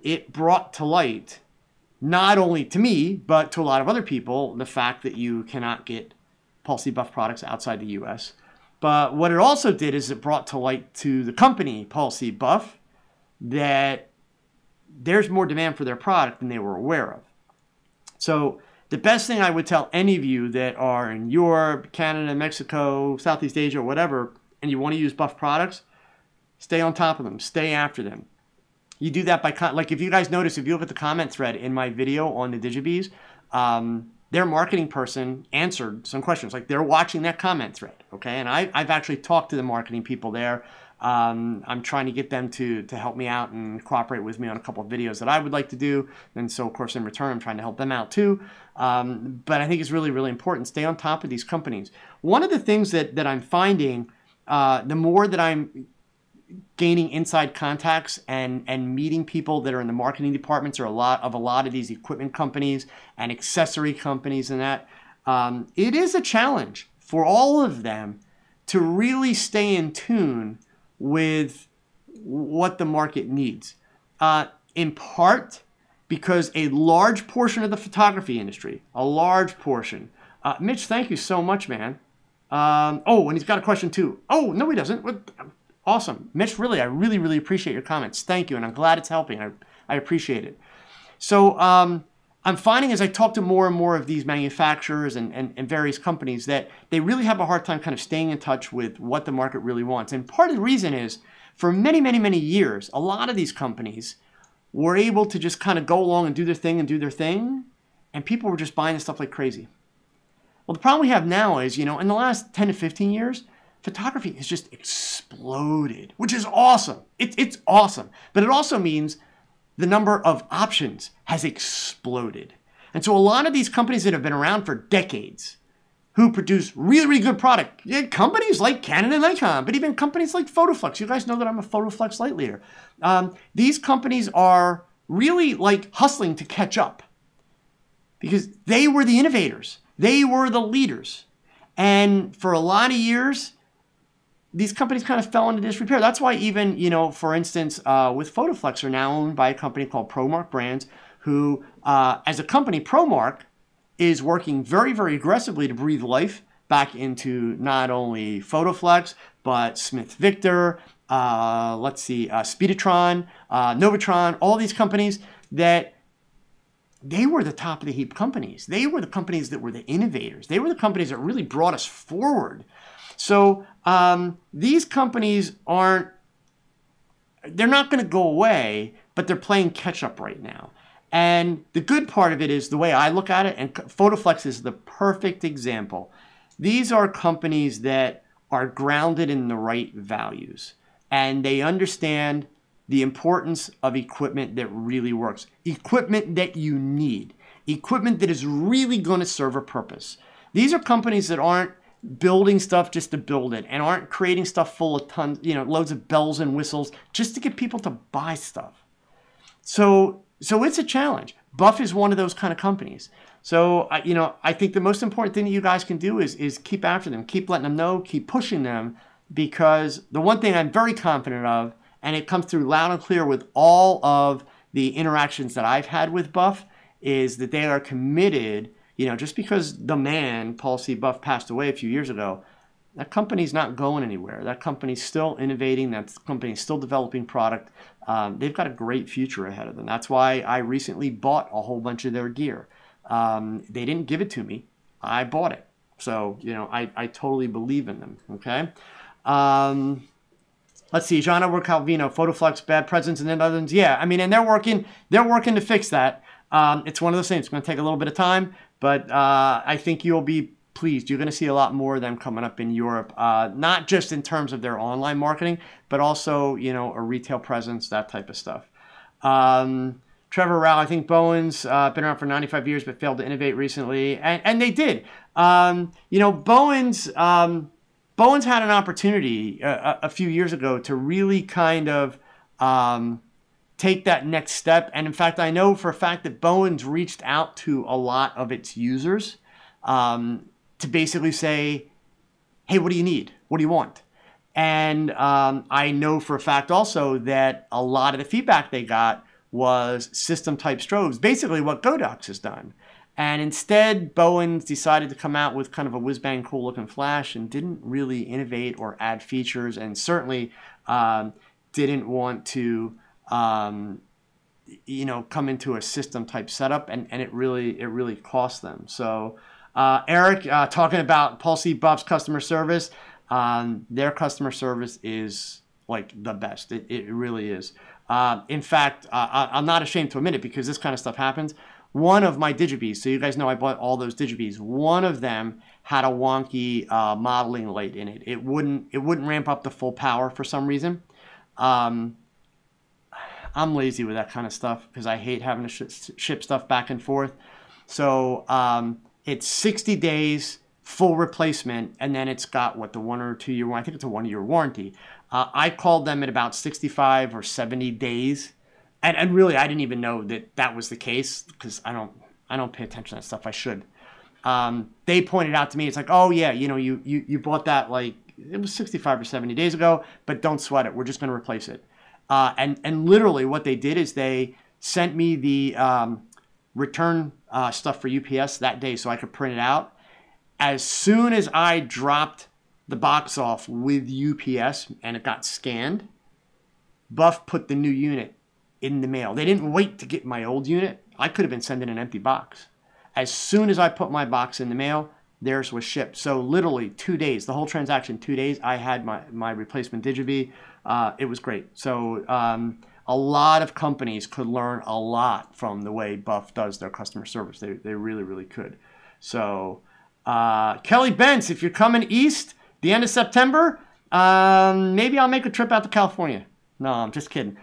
it brought to light, not only to me, but to a lot of other people, the fact that you cannot get Paul C. Buff products outside the U.S., but what it also did is it brought to light to the company, Paul C. Buff, that there's more demand for their product than they were aware of. So the best thing I would tell any of you that are in Europe, Canada, Mexico, Southeast Asia, or whatever, and you want to use Buff products, stay on top of them. Stay after them. You do that by, like if you guys notice, if you look at the comment thread in my video on the Digibees, their marketing person answered some questions. Like, they're watching that comment thread, okay? And I've actually talked to the marketing people there. I'm trying to get them to help me out and cooperate with me on a couple of videos that I would like to do. And so, of course, in return, I'm trying to help them out too. But I think it's really, really important. Stay on top of these companies. One of the things that I'm finding, the more that I'm gaining inside contacts and meeting people that are in the marketing departments or a lot of these equipment companies and accessory companies and that, it is a challenge for all of them to really stay in tune with what the market needs. In part because a large portion of the photography industry, a large portion, Mitch, thank you so much, man. Oh, and he's got a question too. Oh, no, he doesn't. What? Awesome. Mitch, really, I really, really appreciate your comments. Thank you, and I'm glad it's helping. I appreciate it. So I'm finding as I talk to more and more of these manufacturers and various companies that they really have a hard time kind of staying in touch with what the market really wants. And part of the reason is, for many, many, many years, a lot of these companies were able to just kind of go along and do their thing, and people were just buying this stuff like crazy. Well, the problem we have now is, you know, in the last 10 to 15 years, photography has just exploded, which is awesome. It's awesome. But it also means the number of options has exploded. And so a lot of these companies that have been around for decades, who produce really, really good product, companies like Canon and Nikon, but even companies like PhotoFlex. You guys know that I'm a PhotoFlex light leader. These companies are really like hustling to catch up because they were the innovators. They were the leaders. And for a lot of years, these companies kind of fell into disrepair. That's why even, you know, for instance, with PhotoFlex are now owned by a company called ProMark Brands, who, as a company, ProMark is working very, very aggressively to breathe life back into not only PhotoFlex, but Smith Victor, Speedotron, Novatron, all these companies that they were the top of the heap companies. They were the companies that were the innovators. They were the companies that really brought us forward. So these companies they're not going to go away, but they're playing catch up right now. And the good part of it is the way I look at it, and PhotoFlex is the perfect example. These are companies that are grounded in the right values, and they understand the importance of equipment that really works, equipment that you need, equipment that is really going to serve a purpose. These are companies that aren't building stuff just to build it and aren't creating stuff full of tons, loads of bells and whistles just to get people to buy stuff. So it's a challenge. Buff is one of those kind of companies. So, I think the most important thing that you guys can do is keep after them, keep letting them know, keep pushing them, because the one thing I'm very confident of, and it comes through loud and clear with all of the interactions that I've had with Buff, is that they are committed. Just because the man, Paul C. Buff, passed away a few years ago, that company's not going anywhere. That company's still innovating. That company's still developing product. They've got a great future ahead of them. That's why I recently bought a whole bunch of their gear. They didn't give it to me. I bought it. So, I totally believe in them. Okay. Let's see. Jana Calvino, PhotoFlex, bad presence in the Netherlands. Yeah, and they're working to fix that. It's one of those things. It's going to take a little bit of time, but I think you'll be pleased. You're going to see a lot more of them coming up in Europe, not just in terms of their online marketing, but also, a retail presence, that type of stuff. Trevor Rao, I think Bowen's been around for 95 years, but failed to innovate recently. And they did. Bowen's had an opportunity a few years ago to really kind of take that next step. And in fact, I know for a fact that Bowen's reached out to a lot of its users to basically say, hey, what do you need? What do you want? And I know for a fact also that a lot of the feedback they got was system type strobes, basically what Godox has done. And instead, Bowen's decided to come out with kind of a whiz-bang cool looking flash and didn't really innovate or add features, and certainly didn't want to come into a system type setup, and it really cost them. So Eric, talking about Paul C. Buff's customer service, their customer service is like the best. It really is. In fact, I'm not ashamed to admit it, because this kind of stuff happens. One of my Digibees, so you guys know I bought all those Digibees, one of them had a wonky modeling light in it. It wouldn't ramp up to full power for some reason. I'm lazy with that kind of stuff because I hate having to ship stuff back and forth. So it's 60 days full replacement, and then it's got the 1 or 2 year, I think it's a 1 year warranty. I called them at about 65 or 70 days. And really, I didn't even know that was the case, because I don't pay attention to that stuff. I should. They pointed out to me, it's like, oh yeah, you bought that it was 65 or 70 days ago, but don't sweat it. We're just going to replace it. And literally what they did is they sent me the return stuff for UPS that day so I could print it out. As soon as I dropped the box off with UPS and it got scanned, Buff put the new unit in the mail. They didn't wait to get my old unit. I could have been sending an empty box. As soon as I put my box in the mail, theirs was shipped. So literally 2 days, the whole transaction, 2 days, I had my replacement Digibee. It was great. So a lot of companies could learn a lot from the way Buff does their customer service. They really, really could. So Kelly Bentz, if you're coming east the end of September, maybe I'll make a trip out to California. No, I'm just kidding.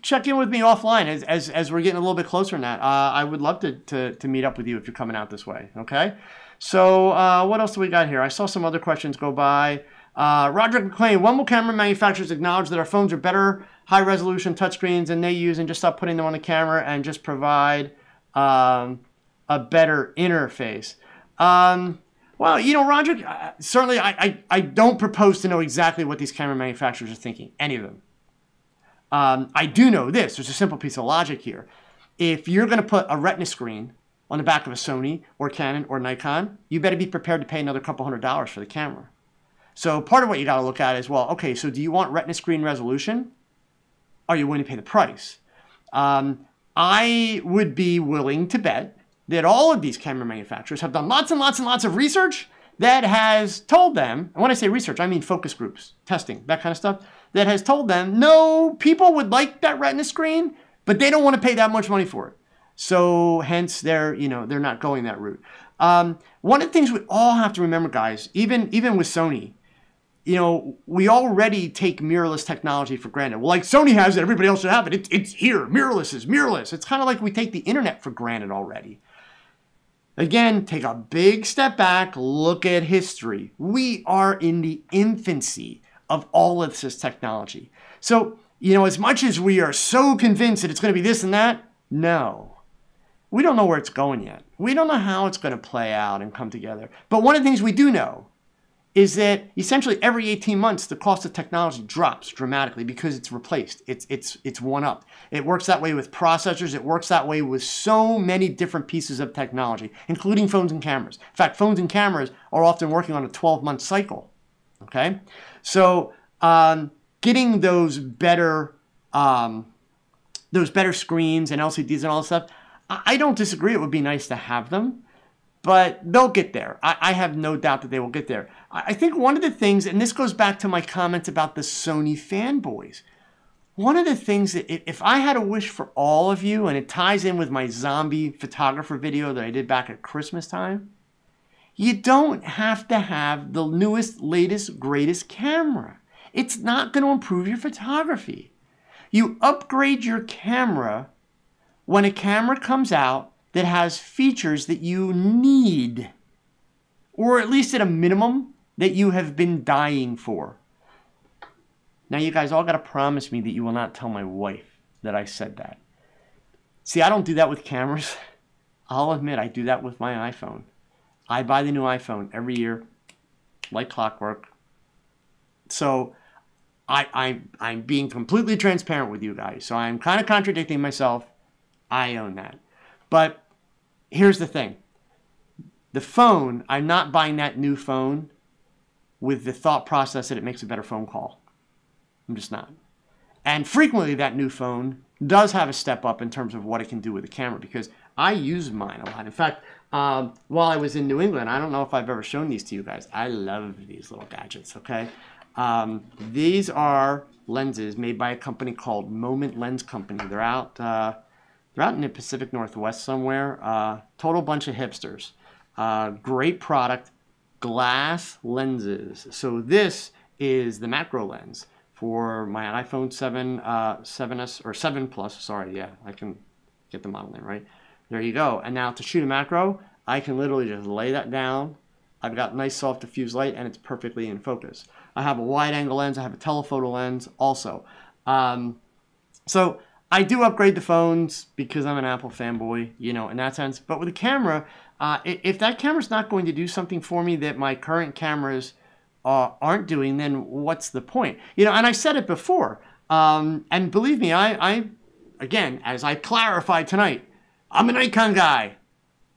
Check in with me offline as we're getting a little bit closer than that. I would love to meet up with you if you're coming out this way. Okay. So what else do we got here? I saw some other questions go by. Roderick McLean, when will camera manufacturers acknowledge that our phones are better high resolution touchscreens than they use, and just stop putting them on the camera and just provide a better interface? Well, Roderick, certainly I don't propose to know exactly what these camera manufacturers are thinking, any of them. I do know this. There's a simple piece of logic here. If you're going to put a retina screen on the back of a Sony or Canon or Nikon, you better be prepared to pay another couple $100s for the camera. So part of what you got to look at is, well, okay, so do you want retina screen resolution? Are you willing to pay the price? I would be willing to bet that all of these camera manufacturers have done lots and lots and lots of research that has told them, and when I say research, I mean focus groups, testing, that kind of stuff, that has told them, no, people would like that retina screen, but they don't want to pay that much money for it. So hence they're not going that route. One of the things we all have to remember, guys, even with Sony, you know, we already take mirrorless technology for granted. Well, like Sony has it, everybody else should have it. It's here. Mirrorless is mirrorless. It's kind of like we take the internet for granted already. Again, take a big step back, look at history. We are in the infancy of all of this technology. So, you know, as much as we are so convinced that it's going to be this and that, no. We don't know where it's going yet. We don't know how it's going to play out and come together. But one of the things we do know is that essentially every 18 months, the cost of technology drops dramatically because it's replaced. It's one up. It works that way with processors. It works that way with so many different pieces of technology, including phones and cameras. In fact, phones and cameras are often working on a 12-month cycle. Okay? So getting those better screens and LCDs and all that stuff, I don't disagree. It would be nice to have them. But they'll get there. I have no doubt that they will get there. I think one of the things, and this goes back to my comments about the Sony fanboys, one of the things that if I had a wish for all of you, and it ties in with my zombie photographer video that I did back at Christmas time, you don't have to have the newest, latest, greatest camera. It's not going to improve your photography. You upgrade your camera when a camera comes out that has features that you need, or at least at a minimum that you have been dying for. Now you guys all got to promise me that you will not tell my wife that I said that. See, I don't do that with cameras. I'll admit I do that with my iPhone. I buy the new iPhone every year, like clockwork. So I'm being completely transparent with you guys. So I'm kind of contradicting myself. I own that. But here's the thing. The phone, I'm not buying that new phone with the thought process that it makes a better phone call. I'm just not. And frequently that new phone does have a step up in terms of what it can do with the camera, because I use mine a lot. In fact, while I was in New England, I don't know if I've ever shown these to you guys. I love these little gadgets, okay? These are lenses made by a company called Moment Lens Company. They're out in the Pacific Northwest somewhere. Total bunch of hipsters. Great product. Glass lenses. So this is the macro lens for my iPhone 7S or 7 Plus. Sorry, yeah, I can get the model name right. There you go. And now to shoot a macro, I can literally just lay that down. I've got nice soft diffuse light and it's perfectly in focus. I have a wide angle lens. I have a telephoto lens also. So I do upgrade the phones because I'm an Apple fanboy, you know, in that sense. But with a camera, if that camera's not going to do something for me that my current cameras aren't doing, then what's the point? You know, and I said it before. And believe me, I again, as I clarified tonight, I'm a Nikon guy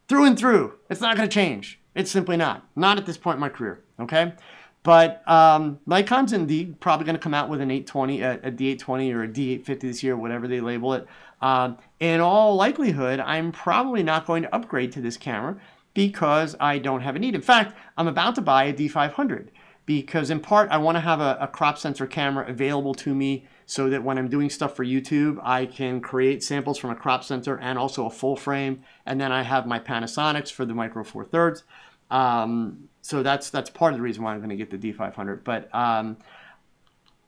through and through. It's not going to change. It's simply not. Not at this point in my career, okay? But Nikon's indeed probably going to come out with an 820, a D820 or a D850 this year, whatever they label it. In all likelihood, I'm probably not going to upgrade to this camera because I don't have a need. In fact, I'm about to buy a D500 because in part, I want to have a crop sensor camera available to me so that when I'm doing stuff for YouTube, I can create samples from a crop sensor and also a full frame. And then I have my Panasonics for the Micro Four Thirds. So that's part of the reason why I'm going to get the D500. But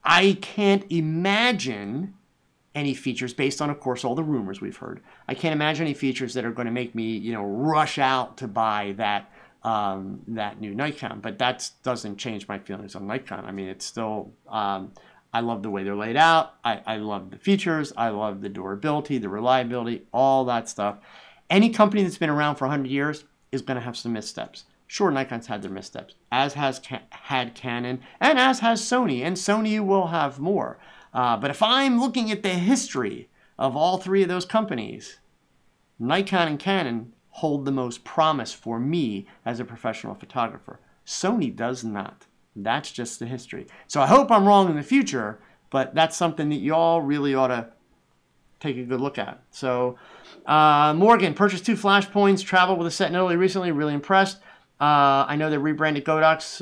I can't imagine any features based on, of course, all the rumors we've heard. I can't imagine any features that are going to make me, you know, rush out to buy that new Nikon. But that doesn't change my feelings on Nikon. I mean, it's still, I love the way they're laid out. I love the features. I love the durability, the reliability, all that stuff. Any company that's been around for 100 years is going to have some missteps. Sure, Nikon's had their missteps, as has had Canon, and as has Sony, and Sony will have more. But if I'm looking at the history of all three of those companies, Nikon and Canon hold the most promise for me as a professional photographer. Sony does not. That's just the history. So I hope I'm wrong in the future, but that's something that you all really ought to take a good look at. So Morgan purchased 2 flashpoints, traveled with a set in Italy recently, really impressed. I know they rebranded Godox.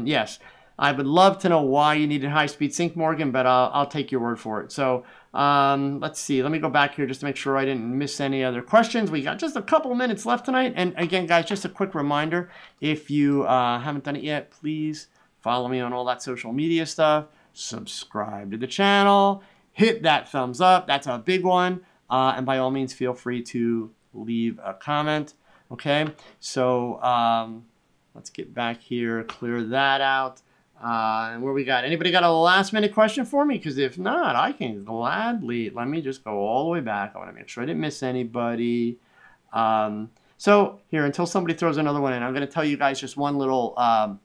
Yes. I would love to know why you needed high-speed sync, Morgan, but I'll take your word for it. So let's see. Let me go back here just to make sure I didn't miss any other questions. We got just a couple of minutes left tonight. And again, guys, just a quick reminder, if you haven't done it yet, please follow me on all that social media stuff. Subscribe to the channel. Hit that thumbs up. That's a big one. And by all means, feel free to leave a comment. Okay, so let's get back here, clear that out. And where we got? Anybody got a last minute question for me? Because if not, I can gladly, let me just go all the way back. I want to make sure I didn't miss anybody. So here, until somebody throws another one in, I'm going to tell you guys just one little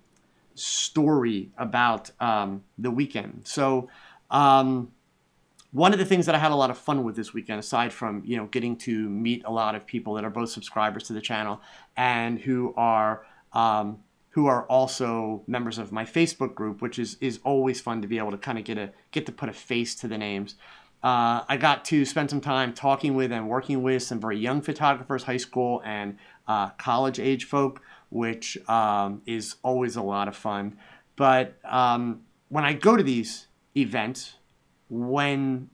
story about the weekend. So one of the things that I had a lot of fun with this weekend, aside from, you know, getting to meet a lot of people that are both subscribers to the channel and who are also members of my Facebook group, which is always fun to be able to kind of get to put a face to the names. I got to spend some time talking with and working with some very young photographers, high school and college age folk, which is always a lot of fun. But when I go to these events, when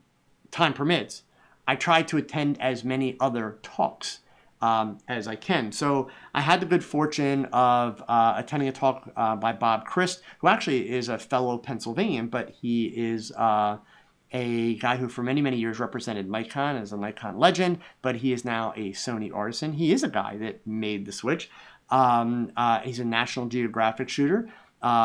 time permits, I try to attend as many other talks as I can. So I had the good fortune of attending a talk by Bob Christ, who actually is a fellow Pennsylvanian, but he is a guy who for many, many years represented Nikon as a Nikon legend, but he is now a Sony artisan. He is a guy that made the switch. He's a National Geographic shooter.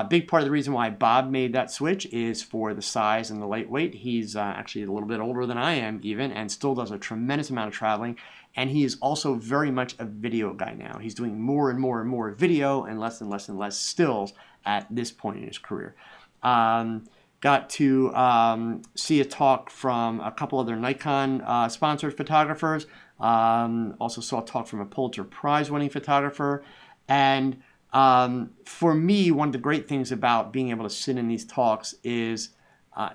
Big part of the reason why Bob made that switch is for the size and the lightweight. He's actually a little bit older than I am even, and still does a tremendous amount of traveling. And he is also very much a video guy now. He's doing more and more and more video and less and less and less stills at this point in his career. Got to see a talk from a couple other Nikon sponsored photographers. Also saw a talk from a Pulitzer Prize winning photographer. And for me, one of the great things about being able to sit in these talks is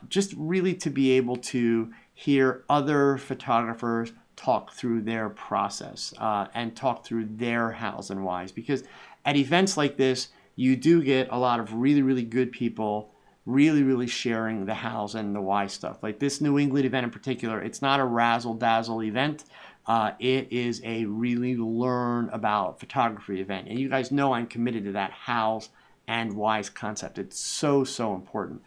just really to be able to hear other photographers talk through their process and talk through their hows and whys. Because at events like this, you do get a lot of really, really good people really sharing the hows and the why stuff. Like this New England event in particular, it's not a razzle-dazzle event. It is a really learn about photography event. And you guys know I'm committed to that hows and whys concept. It's so important.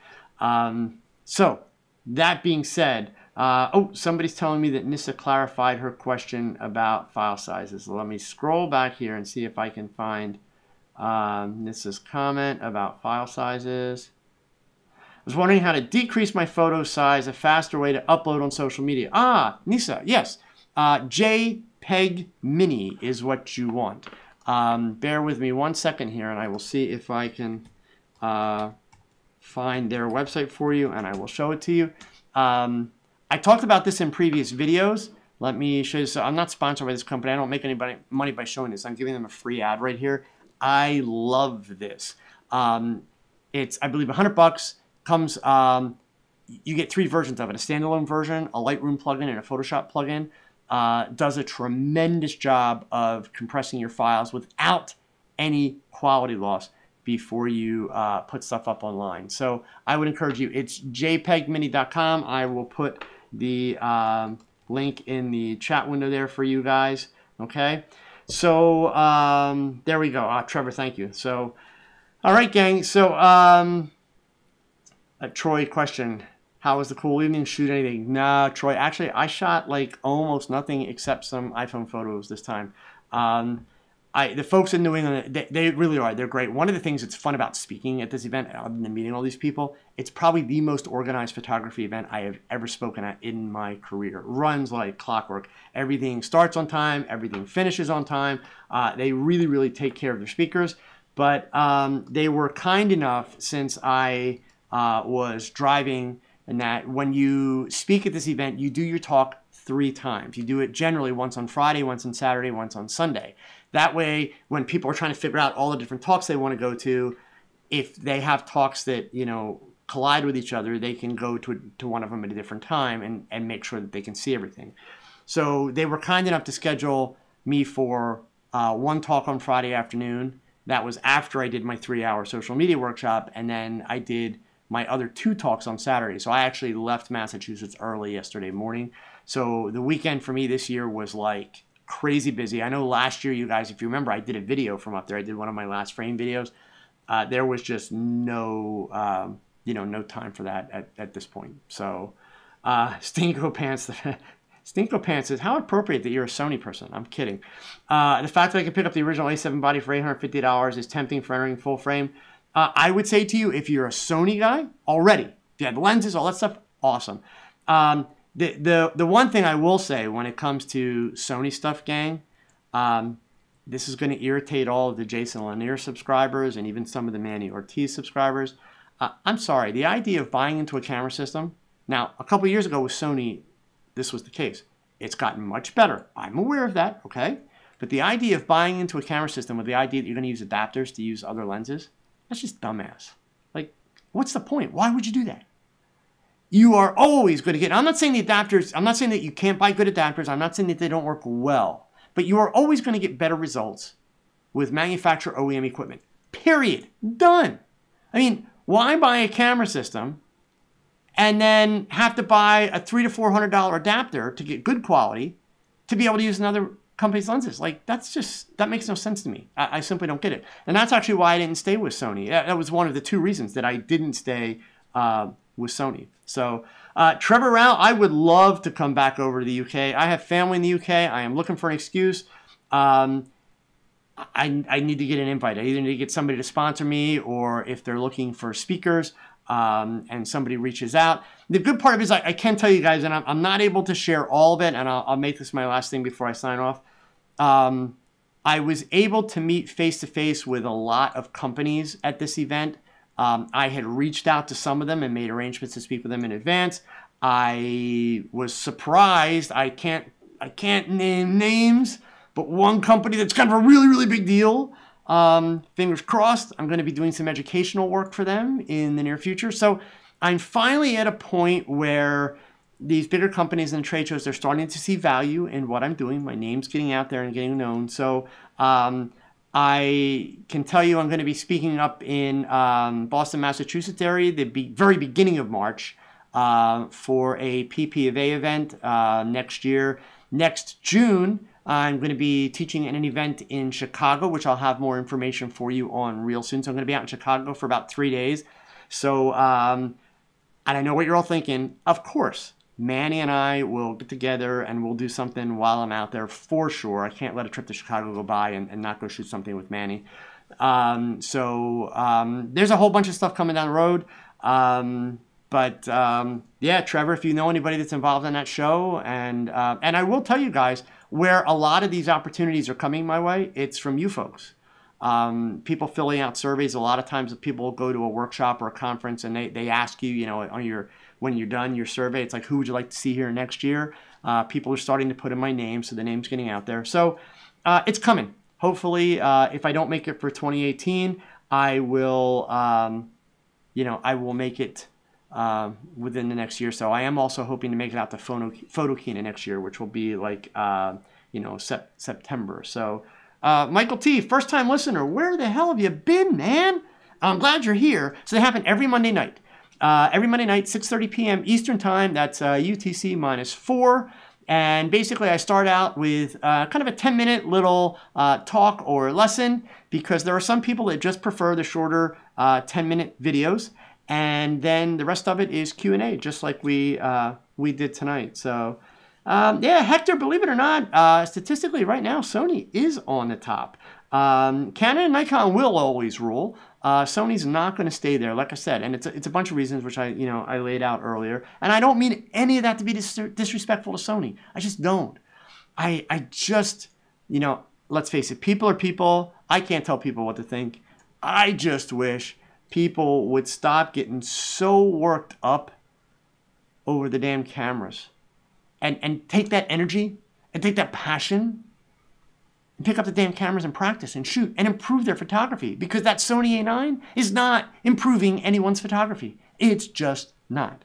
So that being said, oh, somebody's telling me that Nissa clarified her question about file sizes. Let me scroll back here and see if I can find Nissa's comment about file sizes. I was wondering how to decrease my photo size, a faster way to upload on social media. Ah, Nissa, yes. JPEG Mini is what you want. Bear with me 1 second here, and I will see if I can find their website for you, and I will show it to you. I talked about this in previous videos. Let me show you. So I'm not sponsored by this company. I don't make any money by showing this. I'm giving them a free ad right here. I love this. It's, I believe, $100. Comes, you get 3 versions of it: a standalone version, a Lightroom plugin, and a Photoshop plugin. Does a tremendous job of compressing your files without any quality loss before you put stuff up online. So I would encourage you. It's jpegmini.com. I will put the link in the chat window there for you guys. Okay. So there we go. Trevor, thank you. So, all right, gang. So Troy question. How was the cool evening? Shoot anything? Nah, Troy. Actually, I shot like almost nothing except some iPhone photos this time. The folks in New England, they really are. They're great. One of the things that's fun about speaking at this event, other than meeting all these people, it's probably the most organized photography event I have ever spoken at in my career. Runs like clockwork. Everything starts on time. Everything finishes on time. They really take care of their speakers. But they were kind enough, since I was driving, and that when you speak at this event, you do your talk 3 times. You do it generally once on Friday, once on Saturday, once on Sunday. That way, when people are trying to figure out all the different talks they want to go to, if they have talks that, you know, collide with each other, they can go to one of them at a different time and make sure that they can see everything. So they were kind enough to schedule me for 1 talk on Friday afternoon That was after I did my 3-hour social media workshop, and then I did my other 2 talks on Saturday. So I actually left Massachusetts early yesterday morning. So the weekend for me this year was like crazy busy. I know last year, you guys, if you remember, I did a video from up there. I did one of my last frame videos. There was just no, no time for that at this point. So Stinko Pants, Stinko Pants says, how appropriate that you're a Sony person. I'm kidding. The fact that I can pick up the original A7 body for $850 is tempting for entering full frame. I would say to you, if you're a Sony guy already, if you have lenses, all that stuff, awesome. The one thing I will say when it comes to Sony stuff, gang, this is going to irritate all of the Jason Lanier subscribers and even some of the Manny Ortiz subscribers. I'm sorry, the idea of buying into a camera system, now a couple of years ago with Sony, this was the case. It's gotten much better. I'm aware of that, okay? But the idea of buying into a camera system with the idea that you're going to use adapters to use other lenses, that's just dumbass. Like, what's the point? Why would you do that? You are always going to get, I'm not saying the adapters, I'm not saying that you can't buy good adapters, I'm not saying that they don't work well, but you are always going to get better results with manufacturer OEM equipment. Period. Done. I mean, why buy a camera system and then have to buy a $300 to $400 adapter to get good quality to be able to use another company's lenses? Like, that makes no sense to me. I simply don't get it. And that's actually why I didn't stay with Sony. That was one of the 2 reasons that I didn't stay with Sony. So Trevor Rao, I would love to come back over to the UK. I have family in the UK. I am looking for an excuse. I need to get an invite. I either need to get somebody to sponsor me, or if they're looking for speakers and somebody reaches out. The good part of it is I can tell you guys, and I'm not able to share all of it, and I'll make this my last thing before I sign off. I was able to meet face-to-face with a lot of companies at this event. I had reached out to some of them and made arrangements to speak with them in advance. I was surprised. I can't name names, but one company that's kind of a really, really big deal. Fingers crossed, I'm going to be doing some educational work for them in the near future. So I'm finally at a point where these bigger companies and trade shows, they're starting to see value in what I'm doing. My name's getting out there and getting known. So I can tell you I'm going to be speaking up in Boston, Massachusetts area, the very beginning of March for a PP of A event next year. Next June, I'm going to be teaching at an event in Chicago, which I'll have more information for you on real soon. So I'm going to be out in Chicago for about 3 days. So, and I know what you're all thinking. Of course, Manny and I will get together and we'll do something while I'm out there for sure. I can't let a trip to Chicago go by and not go shoot something with Manny. There's a whole bunch of stuff coming down the road. Yeah, Trevor, if you know anybody that's involved in that show, and I will tell you guys, where a lot of these opportunities are coming my way, it's from you folks. People filling out surveys. A lot of times people go to a workshop or a conference and they ask you, when you're done your survey, it's like, who would you like to see here next year? People are starting to put in my name, so the name's getting out there. So it's coming. Hopefully, if I don't make it for 2018, I will, I will make it within the next year. So I am also hoping to make it out to Photokina next year, which will be like, September. So Michael T, first time listener, where the hell have you been, man? I'm glad you're here. So they happen every Monday night. 6:30 p.m. Eastern time. That's UTC -4. And basically I start out with kind of a 10-minute little talk or lesson, because there are some people that just prefer the shorter 10-minute videos. And then the rest of it is Q&A, just like we did tonight. So, Hector, believe it or not, statistically right now, Sony is on the top. Canon and Nikon will always rule. Sony's not going to stay there, like I said. And it's a bunch of reasons, which I laid out earlier. And I don't mean any of that to be disrespectful to Sony. I just don't. I just, let's face it, people are people. I can't tell people what to think. I just wish people would stop getting so worked up over the damn cameras and take that energy and take that passion and pick up the damn cameras and practice and shoot and improve their photography, because that Sony A9 is not improving anyone's photography. It's just not.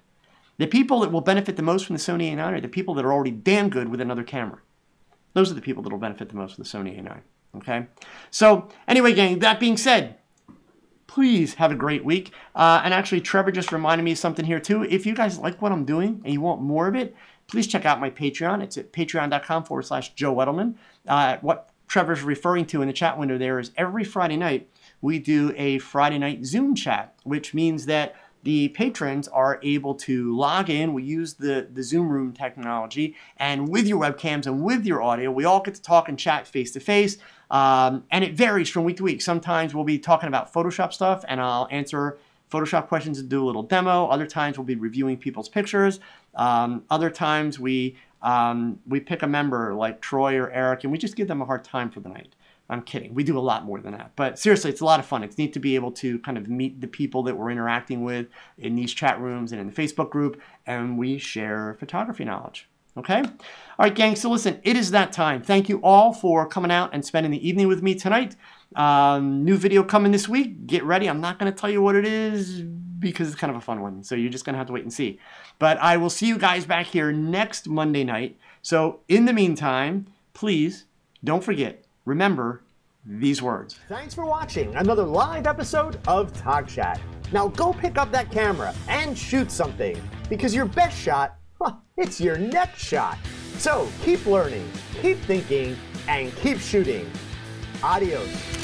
The people that will benefit the most from the Sony A9 are the people that are already damn good with another camera. Those are the people that will benefit the most from the Sony A9. Okay? So anyway, gang, that being said, please have a great week. And actually, Trevor just reminded me of something here too. If you guys like what I'm doing and you want more of it, please check out my Patreon. It's at patreon.com/Joe Edelman. What Trevor's referring to in the chat window there is every Friday night, we do a Friday night Zoom chat, which means that the patrons are able to log in. We use the Zoom room technology, and with your webcams and with your audio, we all get to talk and chat face to face. And it varies from week to week. Sometimes we'll be talking about Photoshop stuff, and I'll answer Photoshop questions and do a little demo. Other times we'll be reviewing people's pictures. Other times we pick a member like Troy or Eric, and we just give them a hard time for the night. I'm kidding. We do a lot more than that. But seriously, it's a lot of fun. It's neat to be able to kind of meet the people that we're interacting with in these chat rooms and in the Facebook group, and we share photography knowledge. Okay? All right, gang. So listen, it is that time. Thank you all for coming out and spending the evening with me tonight. New video coming this week. Get ready. I'm not going to tell you what it is because it's kind of a fun one. So you're just going to have to wait and see. But I will see you guys back here next Monday night. So in the meantime, please don't forget, remember these words. Thanks for watching another live episode of TogChat. Now go pick up that camera and shoot something, because your best shot, it's your next shot. So keep learning, keep thinking, and keep shooting. Adios.